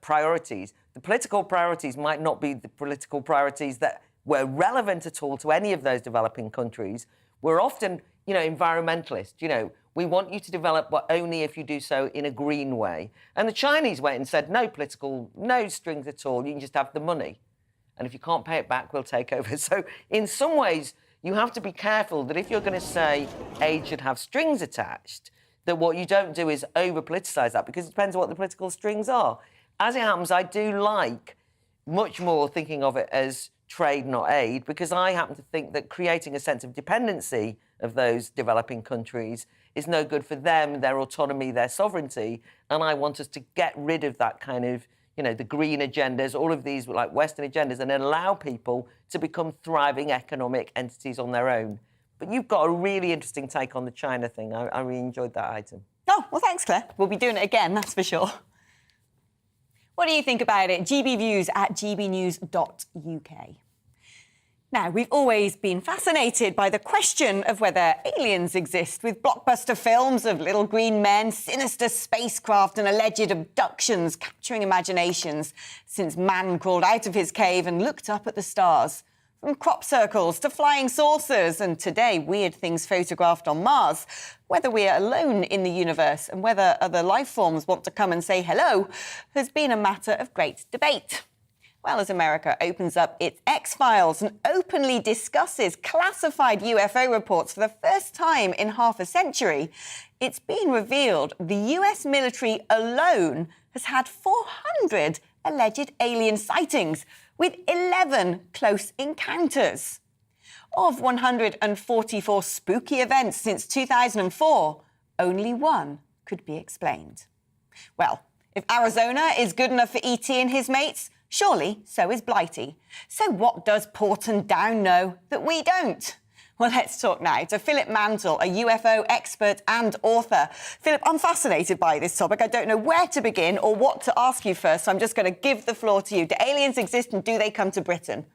priorities. The political priorities might not be the political priorities that were relevant at all to any of those developing countries, We're often, environmentalists, we want you to develop, but only if you do so in a green way. And the Chinese went and said, no strings at all, you can just have the money. And if you can't pay it back, we'll take over. So in some ways, you have to be careful that if you're going to say aid should have strings attached, that what you don't do is over-politicise that, because it depends on what the political strings are. As it happens, I do like much more thinking of it as trade, not aid, because I happen to think that creating a sense of dependency of those developing countries is no good for them, their autonomy, their sovereignty, and I want us to get rid of that kind of, the green agendas, all of these like Western agendas, and allow people to become thriving economic entities on their own. But you've got a really interesting take on the China thing. I really enjoyed that item. Oh, well, thanks, Claire. We'll be doing it again, that's for sure. What do you think about it? GBViews at gbnews.uk. Now, we've always been fascinated by the question of whether aliens exist, with blockbuster films of little green men, sinister spacecraft and alleged abductions capturing imaginations since man crawled out of his cave and looked up at the stars. From crop circles to flying saucers, and today, weird things photographed on Mars. Whether we're alone in the universe and whether other life forms want to come and say hello has been a matter of great debate. Well, as America opens up its X-Files and openly discusses classified UFO reports for the first time in half a century, it's been revealed the US military alone has had 400 alleged alien sightings, with 11 close encounters. Of 144 spooky events since 2004, only one could be explained. Well, if Arizona is good enough for E.T. and his mates, surely so is Blighty. So what does Porton Down know that we don't? Well, let's talk now to Philip Mantle, a UFO expert and author. Philip, I'm fascinated by this topic. I don't know where to begin or what to ask you first, so I'm just going to give the floor to you. Do aliens exist and do they come to Britain?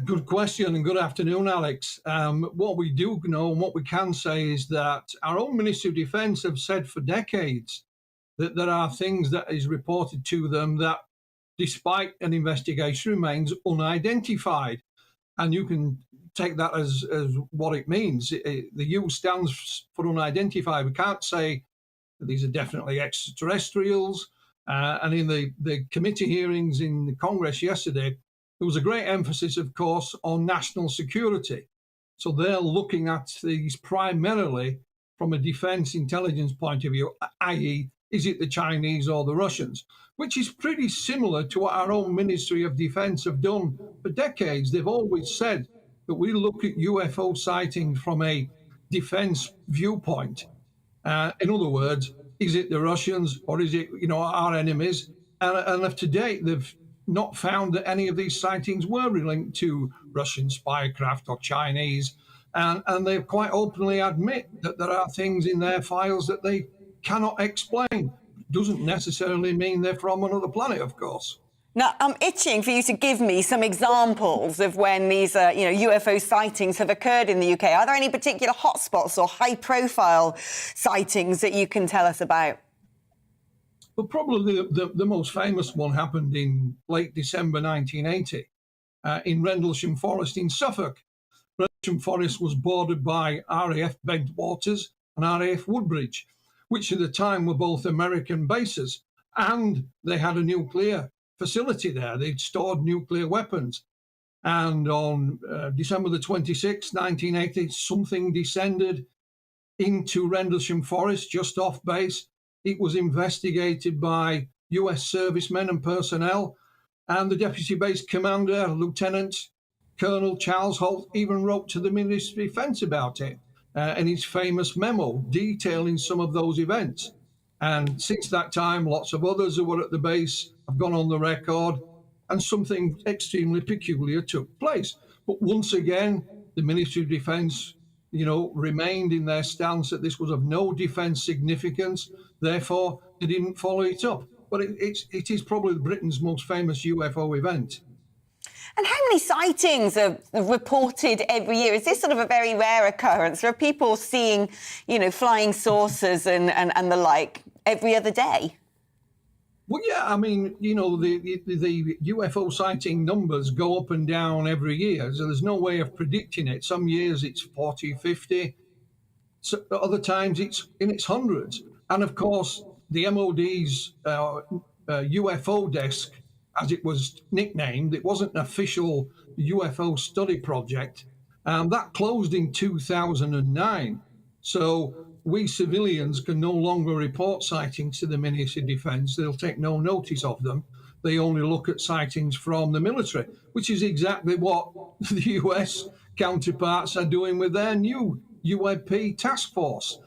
Good question and good afternoon, Alex. What we do know and what we can say is that our own Ministry of Defence have said for decades that there are things that is reported to them that, despite an investigation, remains unidentified. And you can take that as what it means. The U stands for unidentified. We can't say that these are definitely extraterrestrials. And in the committee hearings in the Congress yesterday, there was a great emphasis, of course, on national security. So they're looking at these primarily from a defense intelligence point of view, i.e., is it the Chinese or the Russians? Which is pretty similar to what our own Ministry of Defence have done for decades. They've always said that we look at UFO sightings from a defence viewpoint. In other words, is it the Russians or is it, our enemies? And to date, they've not found that any of these sightings were linked to Russian spycraft or Chinese. And they quite openly admit that there are things in their files that they cannot explain. Doesn't necessarily mean they're from another planet, of course. Now, I'm itching for you to give me some examples of when these, UFO sightings have occurred in the UK. Are there any particular hotspots or high-profile sightings that you can tell us about? Well, probably the most famous one happened in late December 1980 in Rendlesham Forest in Suffolk. Rendlesham Forest was bordered by RAF Bentwaters and RAF Woodbridge, which at the time were both American bases, and they had a nuclear facility there. They'd stored nuclear weapons. And on December the 26th, 1980, something descended into Rendlesham Forest, just off base. It was investigated by US servicemen and personnel, and the Deputy Base Commander, Lieutenant Colonel Charles Holt, even wrote to the Ministry of Defence about it. In his famous memo detailing some of those events. And since that time, lots of others who were at the base have gone on the record, and something extremely peculiar took place. But once again, the Ministry of Defence, remained in their stance that this was of no defence significance. Therefore, they didn't follow it up. But it is probably Britain's most famous UFO event. And how many sightings are reported every year? Is this sort of a very rare occurrence? Are people seeing, flying saucers and the like every other day? Well, yeah, I mean, you know, the UFO sighting numbers go up and down every year, so there's no way of predicting it. Some years it's 40, 50, so other times it's in its hundreds. And of course, the MOD's UFO desk, as it was nicknamed, it wasn't an official UFO study project. That closed in 2009. So we civilians can no longer report sightings to the Ministry of Defence. They'll take no notice of them. They only look at sightings from the military, which is exactly what the US counterparts are doing with their new UAP task force.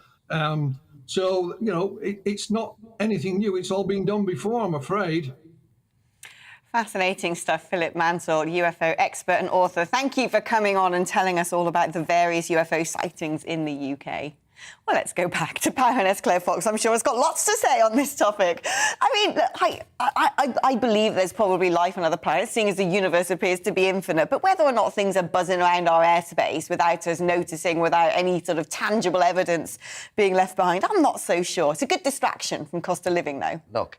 So, you know, it's not anything new. It's all been done before, I'm afraid. Fascinating stuff, Philip Mansell, UFO expert and author. Thank you for coming on and telling us all about the various UFO sightings in the UK. Well, let's go back to Baroness Claire Fox. I'm sure has got lots to say on this topic. I mean, I believe there's probably life on other planets, seeing as the universe appears to be infinite. But whether or not things are buzzing around our airspace without us noticing, without any sort of tangible evidence being left behind, I'm not so sure. It's a good distraction from cost of living, though. Look,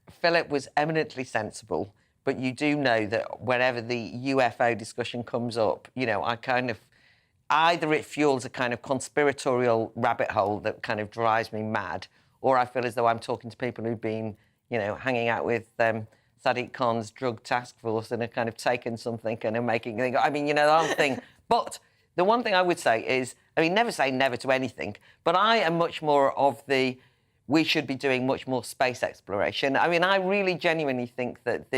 Philip was eminently sensible, but you do know that whenever the UFO discussion comes up, you know, either it fuels a kind of conspiratorial rabbit hole that kind of drives me mad, or I feel as though I'm talking to people who've been, you know, hanging out with Sadiq Khan's drug task force and are kind of taking something and are making, I mean, you know, the whole thing. But the one thing I would say is, I mean, never say never to anything, but I am much more of we should be doing much more space exploration. I mean, I really genuinely think that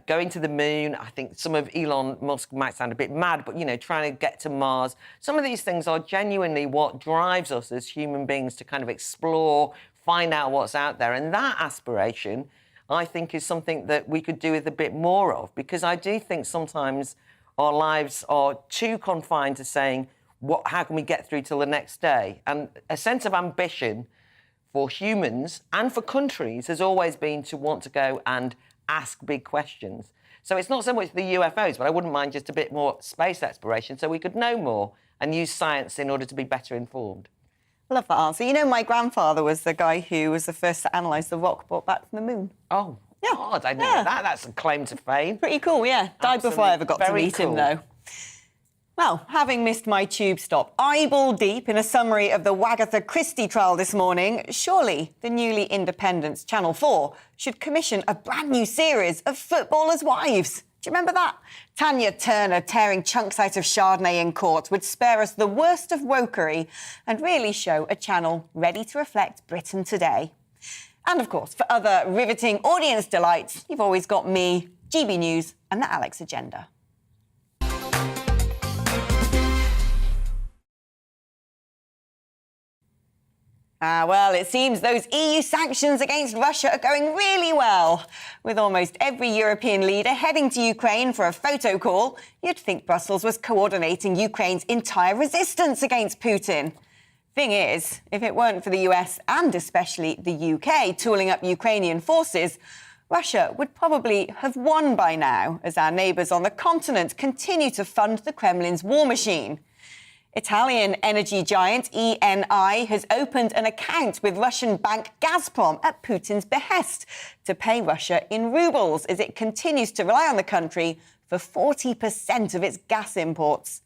going to the moon, I think some of Elon Musk might sound a bit mad, but, you know, trying to get to Mars, some of these things are genuinely what drives us as human beings to kind of explore, find out what's out there. And that aspiration, I think, is something that we could do with a bit more of, because I do think sometimes our lives are too confined to saying, how can we get through till the next day? And a sense of ambition for humans and for countries has always been to want to go and ask big questions. So it's not so much the UFOs, but I wouldn't mind just a bit more space exploration so we could know more and use science in order to be better informed. I love that answer. You know, my grandfather was the guy who was the first to analyse the rock brought back from the moon. Oh, yeah. God, I know that. That's a claim to fame. Pretty cool, yeah. Died before I ever got to meet him, though. Well, having missed my tube stop eyeball deep in a summary of the Wagatha Christie trial this morning, surely the newly independent Channel 4 should commission a brand new series of footballers' wives. Do you remember that? Tanya Turner tearing chunks out of Chardonnay in court would spare us the worst of wokery and really show a channel ready to reflect Britain today. And, of course, for other riveting audience delights, you've always got me, GB News and the Alex Agenda. Well, it seems those EU sanctions against Russia are going really well. With almost every European leader heading to Ukraine for a photo call, you'd think Brussels was coordinating Ukraine's entire resistance against Putin. Thing is, if it weren't for the US and especially the UK tooling up Ukrainian forces, Russia would probably have won by now, as our neighbours on the continent continue to fund the Kremlin's war machine. Italian energy giant Eni has opened an account with Russian bank Gazprom at Putin's behest to pay Russia in rubles as it continues to rely on the country for 40% of its gas imports.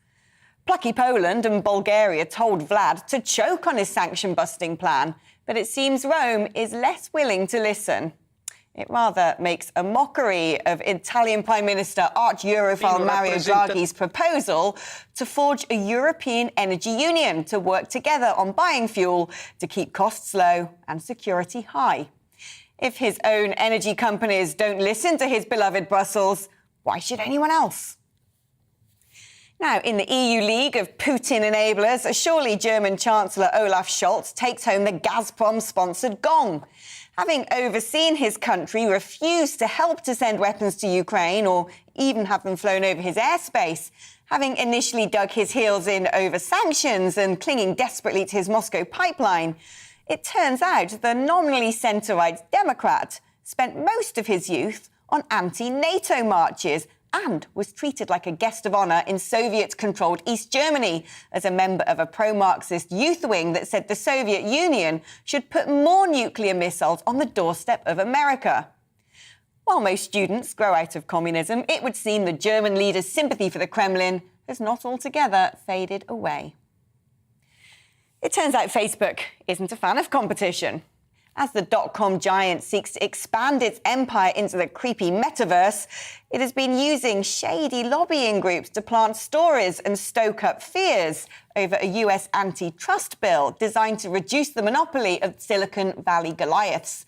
Plucky Poland and Bulgaria told Vlad to choke on his sanction-busting plan, but it seems Rome is less willing to listen. It rather makes a mockery of Italian Prime Minister arch-Europhile Mario Draghi's proposal to forge a European energy union to work together on buying fuel to keep costs low and security high. If his own energy companies don't listen to his beloved Brussels, why should anyone else? Now, in the EU League of Putin enablers, surely German Chancellor Olaf Scholz takes home the Gazprom-sponsored gong. Having overseen his country refuse to help to send weapons to Ukraine or even have them flown over his airspace, having initially dug his heels in over sanctions and clinging desperately to his Moscow pipeline, it turns out the nominally centre-right Democrat spent most of his youth on anti-NATO marches and was treated like a guest of honour in Soviet-controlled East Germany as a member of a pro-Marxist youth wing that said the Soviet Union should put more nuclear missiles on the doorstep of America. While most students grow out of communism, it would seem the German leader's sympathy for the Kremlin has not altogether faded away. It turns out Facebook isn't a fan of competition. As the dot-com giant seeks to expand its empire into the creepy metaverse, it has been using shady lobbying groups to plant stories and stoke up fears over a US antitrust bill designed to reduce the monopoly of Silicon Valley Goliaths.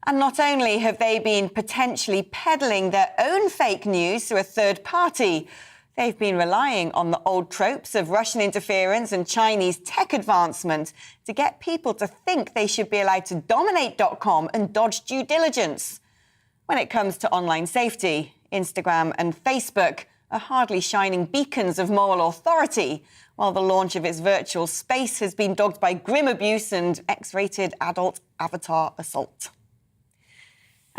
And not only have they been potentially peddling their own fake news through a third party, they've been relying on the old tropes of Russian interference and Chinese tech advancement to get people to think they should be allowed to dominate .com and dodge due diligence. When it comes to online safety, Instagram and Facebook are hardly shining beacons of moral authority, while the launch of its virtual space has been dogged by grim abuse and X-rated adult avatar assault.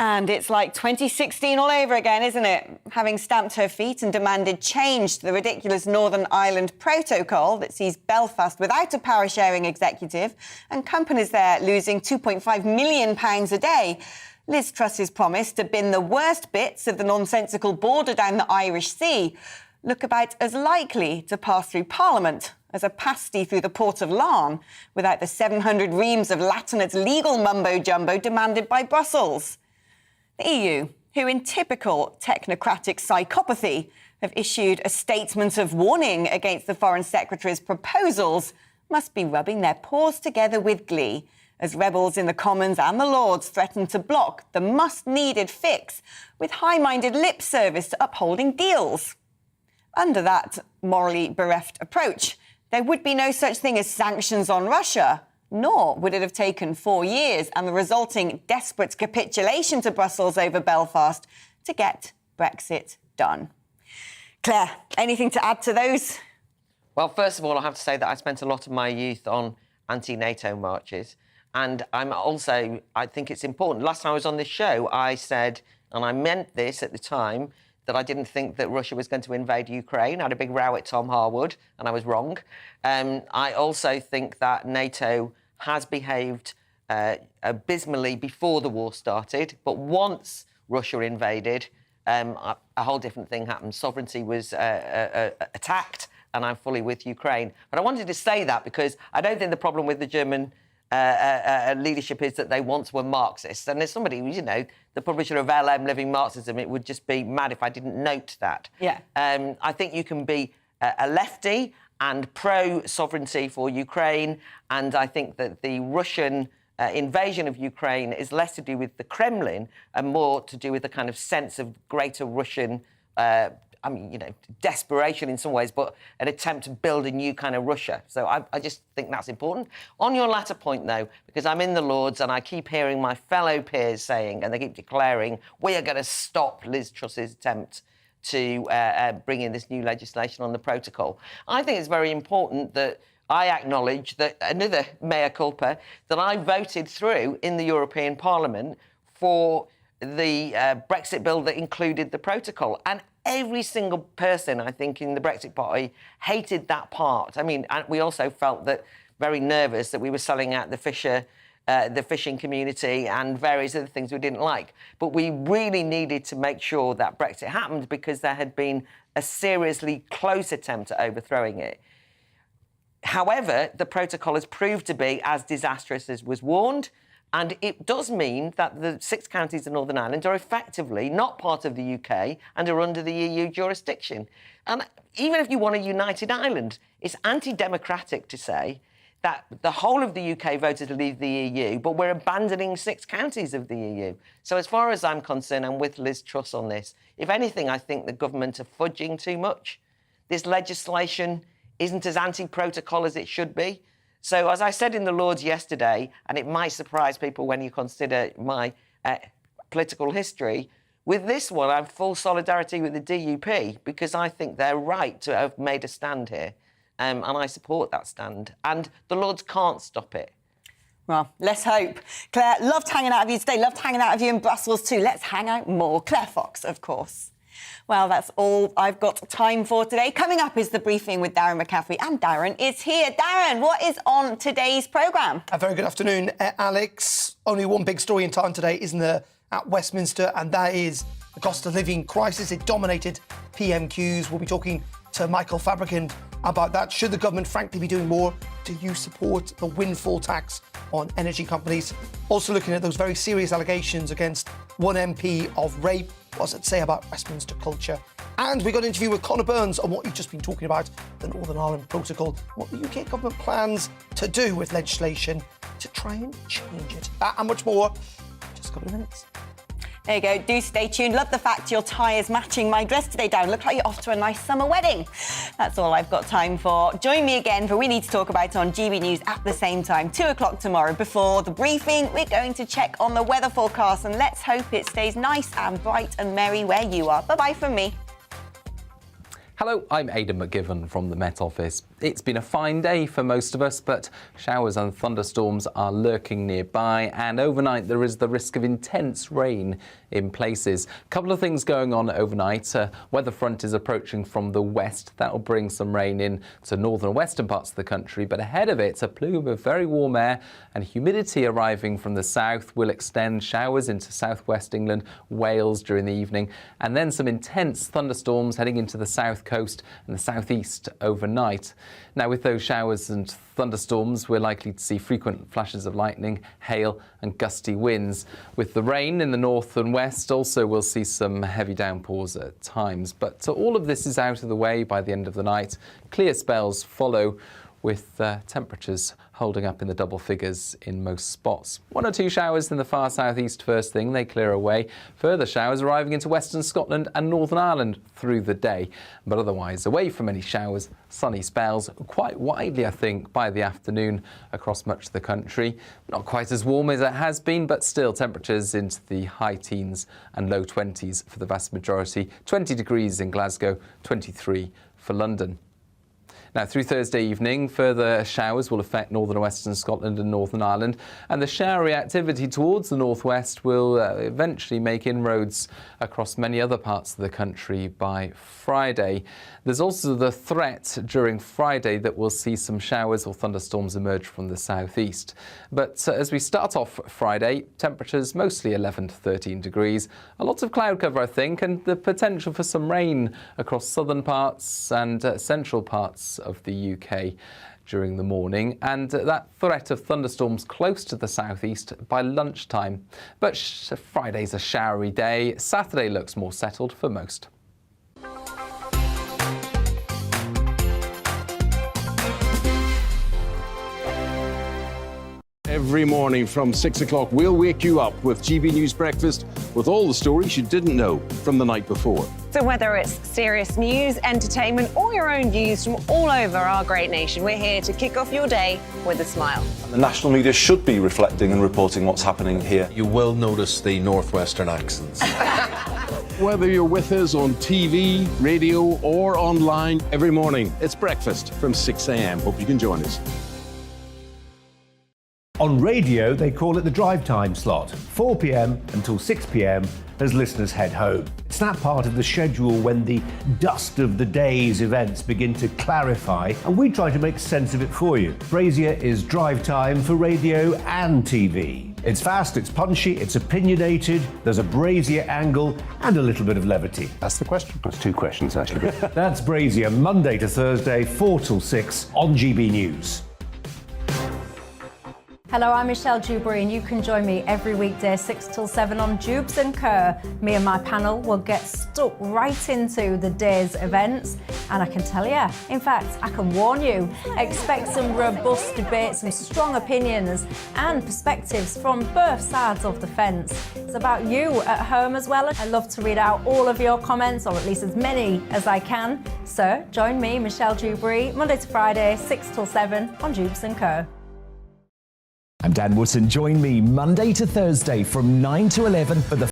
And it's like 2016 all over again, isn't it? Having stamped her feet and demanded change to the ridiculous Northern Ireland Protocol that sees Belfast without a power-sharing executive and companies there losing £2.5 million a day, Liz Truss's promise to bin the worst bits of the nonsensical border down the Irish Sea look about as likely to pass through Parliament as a pasty through the Port of Larne without the 700 reams of Latinate legal mumbo-jumbo demanded by Brussels. The EU, who in typical technocratic psychopathy have issued a statement of warning against the Foreign Secretary's proposals, must be rubbing their paws together with glee as rebels in the Commons and the Lords threaten to block the much-needed fix with high-minded lip service to upholding deals. Under that morally bereft approach, there would be no such thing as sanctions on Russia, nor would it have taken 4 years and the resulting desperate capitulation to Brussels over Belfast to get Brexit done. Claire, anything to add to those? Well, first of all, I have to say that I spent a lot of my youth on anti-NATO marches. And I think it's important. Last time I was on this show, I said, and I meant this at the time, that I didn't think that Russia was going to invade Ukraine. I had a big row at Tom Harwood, and I was wrong. I also think that NATO has behaved abysmally before the war started, but once Russia invaded, a whole different thing happened. Sovereignty was attacked, and I'm fully with Ukraine. But I wanted to say that because I don't think the problem with the German leadership is that they once were Marxists. And as somebody who's, the publisher of LM Living Marxism, it would just be mad if I didn't note that. Yeah. I think you can be a lefty and pro-sovereignty for Ukraine, and I think that the Russian invasion of Ukraine is less to do with the Kremlin and more to do with the kind of sense of greater Russian desperation in some ways, but an attempt to build a new kind of Russia. So I just think that's important. On your latter point, though, because I'm in the Lords and I keep hearing my fellow peers saying, and they keep declaring, we are going to stop Liz Truss's attempt to bring in this new legislation on the protocol. I think it's very important that I acknowledge that another mea culpa, that I voted through in the European Parliament for the Brexit bill that included the protocol. And every single person, I think, in the Brexit party hated that part. I mean, and we also felt that very nervous that we were selling out the fishing community and various other things we didn't like. But we really needed to make sure that Brexit happened because there had been a seriously close attempt at overthrowing it. However, the protocol has proved to be as disastrous as was warned. And it does mean that the 6 counties of Northern Ireland are effectively not part of the UK and are under the EU jurisdiction. And even if you want a united Ireland, it's anti-democratic to say that the whole of the UK voted to leave the EU, but we're abandoning 6 counties of the EU. So as far as I'm concerned, I'm with Liz Truss on this. If anything, I think the government are fudging too much. This legislation isn't as anti-protocol as it should be. So, as I said in the Lords yesterday, and it might surprise people when you consider my political history, with this one, I'm full solidarity with the DUP because I think they're right to have made a stand here. And I support that stand. And the Lords can't stop it. Well, let's hope. Claire, loved hanging out with you today. Loved hanging out with you in Brussels too. Let's hang out more. Claire Fox, of course. Well, that's all I've got time for today. Coming up is the briefing with Darren McCaffrey, and Darren is here. Darren, what is on today's programme? A very good afternoon, Alex. Only one big story in time today, isn't there, at Westminster, and that is the cost of living crisis. It dominated PMQs. We'll be talking to Michael Fabricant about that. Should the government frankly be doing more? Do you support the windfall tax on energy companies? Also looking at those very serious allegations against one MP of rape. What's it say about Westminster culture? And we got an interview with Conor Burns on what you've just been talking about, the Northern Ireland Protocol, what the UK government plans to do with legislation to try and change it. And much more. Just a couple of minutes. There you go. Do stay tuned. Love the fact your tie is matching my dress today, Darren. Look like you're off to a nice summer wedding. That's all I've got time for. Join me again for We Need to Talk About on GB News at the same time, 2 o'clock tomorrow. Before the briefing, we're going to check on the weather forecast, and let's hope it stays nice and bright and merry where you are. Bye-bye from me. Hello, I'm Aidan McGivern from the Met Office. It's been a fine day for most of us, but showers and thunderstorms are lurking nearby, and overnight there is the risk of intense rain in places. A couple of things going on overnight. Weather front is approaching from the west. That will bring some rain in to northern and western parts of the country, but ahead of it, a plume of very warm air and humidity arriving from the south will extend showers into southwest England, Wales during the evening, and then some intense thunderstorms heading into the south coast and the southeast overnight. Now, with those showers and thunderstorms, we're likely to see frequent flashes of lightning, hail and gusty winds. With the rain in the north and west, also we'll see some heavy downpours at times. But all of this is out of the way by the end of the night. Clear spells follow, with temperatures holding up in the double figures in most spots. 1 or 2 showers in the far southeast first thing, they clear away. Further showers arriving into western Scotland and Northern Ireland through the day. But otherwise, away from any showers, sunny spells quite widely, I think, by the afternoon across much of the country. Not quite as warm as it has been, but still temperatures into the high teens and low 20s for the vast majority. 20 degrees in Glasgow, 23 for London. Now, through Thursday evening, further showers will affect northern and western Scotland and Northern Ireland, and the showery activity towards the northwest will eventually make inroads across many other parts of the country by Friday. There's also the threat during Friday that we'll see some showers or thunderstorms emerge from the southeast. But as we start off Friday, temperatures mostly 11 to 13 degrees. A lot of cloud cover, I think, and the potential for some rain across southern parts and central parts of the UK during the morning, and that threat of thunderstorms close to the southeast by lunchtime. But Friday's a showery day. Saturday looks more settled for most. Every morning from 6 o'clock, we'll wake you up with GB News Breakfast with all the stories you didn't know from the night before. So whether it's serious news, entertainment, or your own views from all over our great nation, we're here to kick off your day with a smile. The national media should be reflecting and reporting what's happening here. You will notice the northwestern accents. Whether you're with us on TV, radio, or online, every morning, it's breakfast from 6 a.m. Hope you can join us. On radio, they call it the drive time slot, 4 p.m. until 6 p.m. as listeners head home. It's that part of the schedule when the dust of the day's events begin to clarify, and we try to make sense of it for you. Brazier is drive time for radio and TV. It's fast, it's punchy, it's opinionated, there's a Brazier angle and a little bit of levity. That's the question. That's 2 questions, actually. That's Brazier, Monday to Thursday, 4 till 6 on GB News. Hello, I'm Michelle Dewberry, and you can join me every weekday 6 till 7 on Jubes and Kerr. Me and my panel will get stuck right into the day's events, and I can tell you, in fact, I can warn you, expect some robust debates, some strong opinions and perspectives from both sides of the fence. It's about you at home as well. I love to read out all of your comments, or at least as many as I can. So join me, Michelle Dewberry, Monday to Friday, 6 till 7 on Jubes and Kerr. I'm Dan Wootton. Join me Monday to Thursday from 9 to 11 for the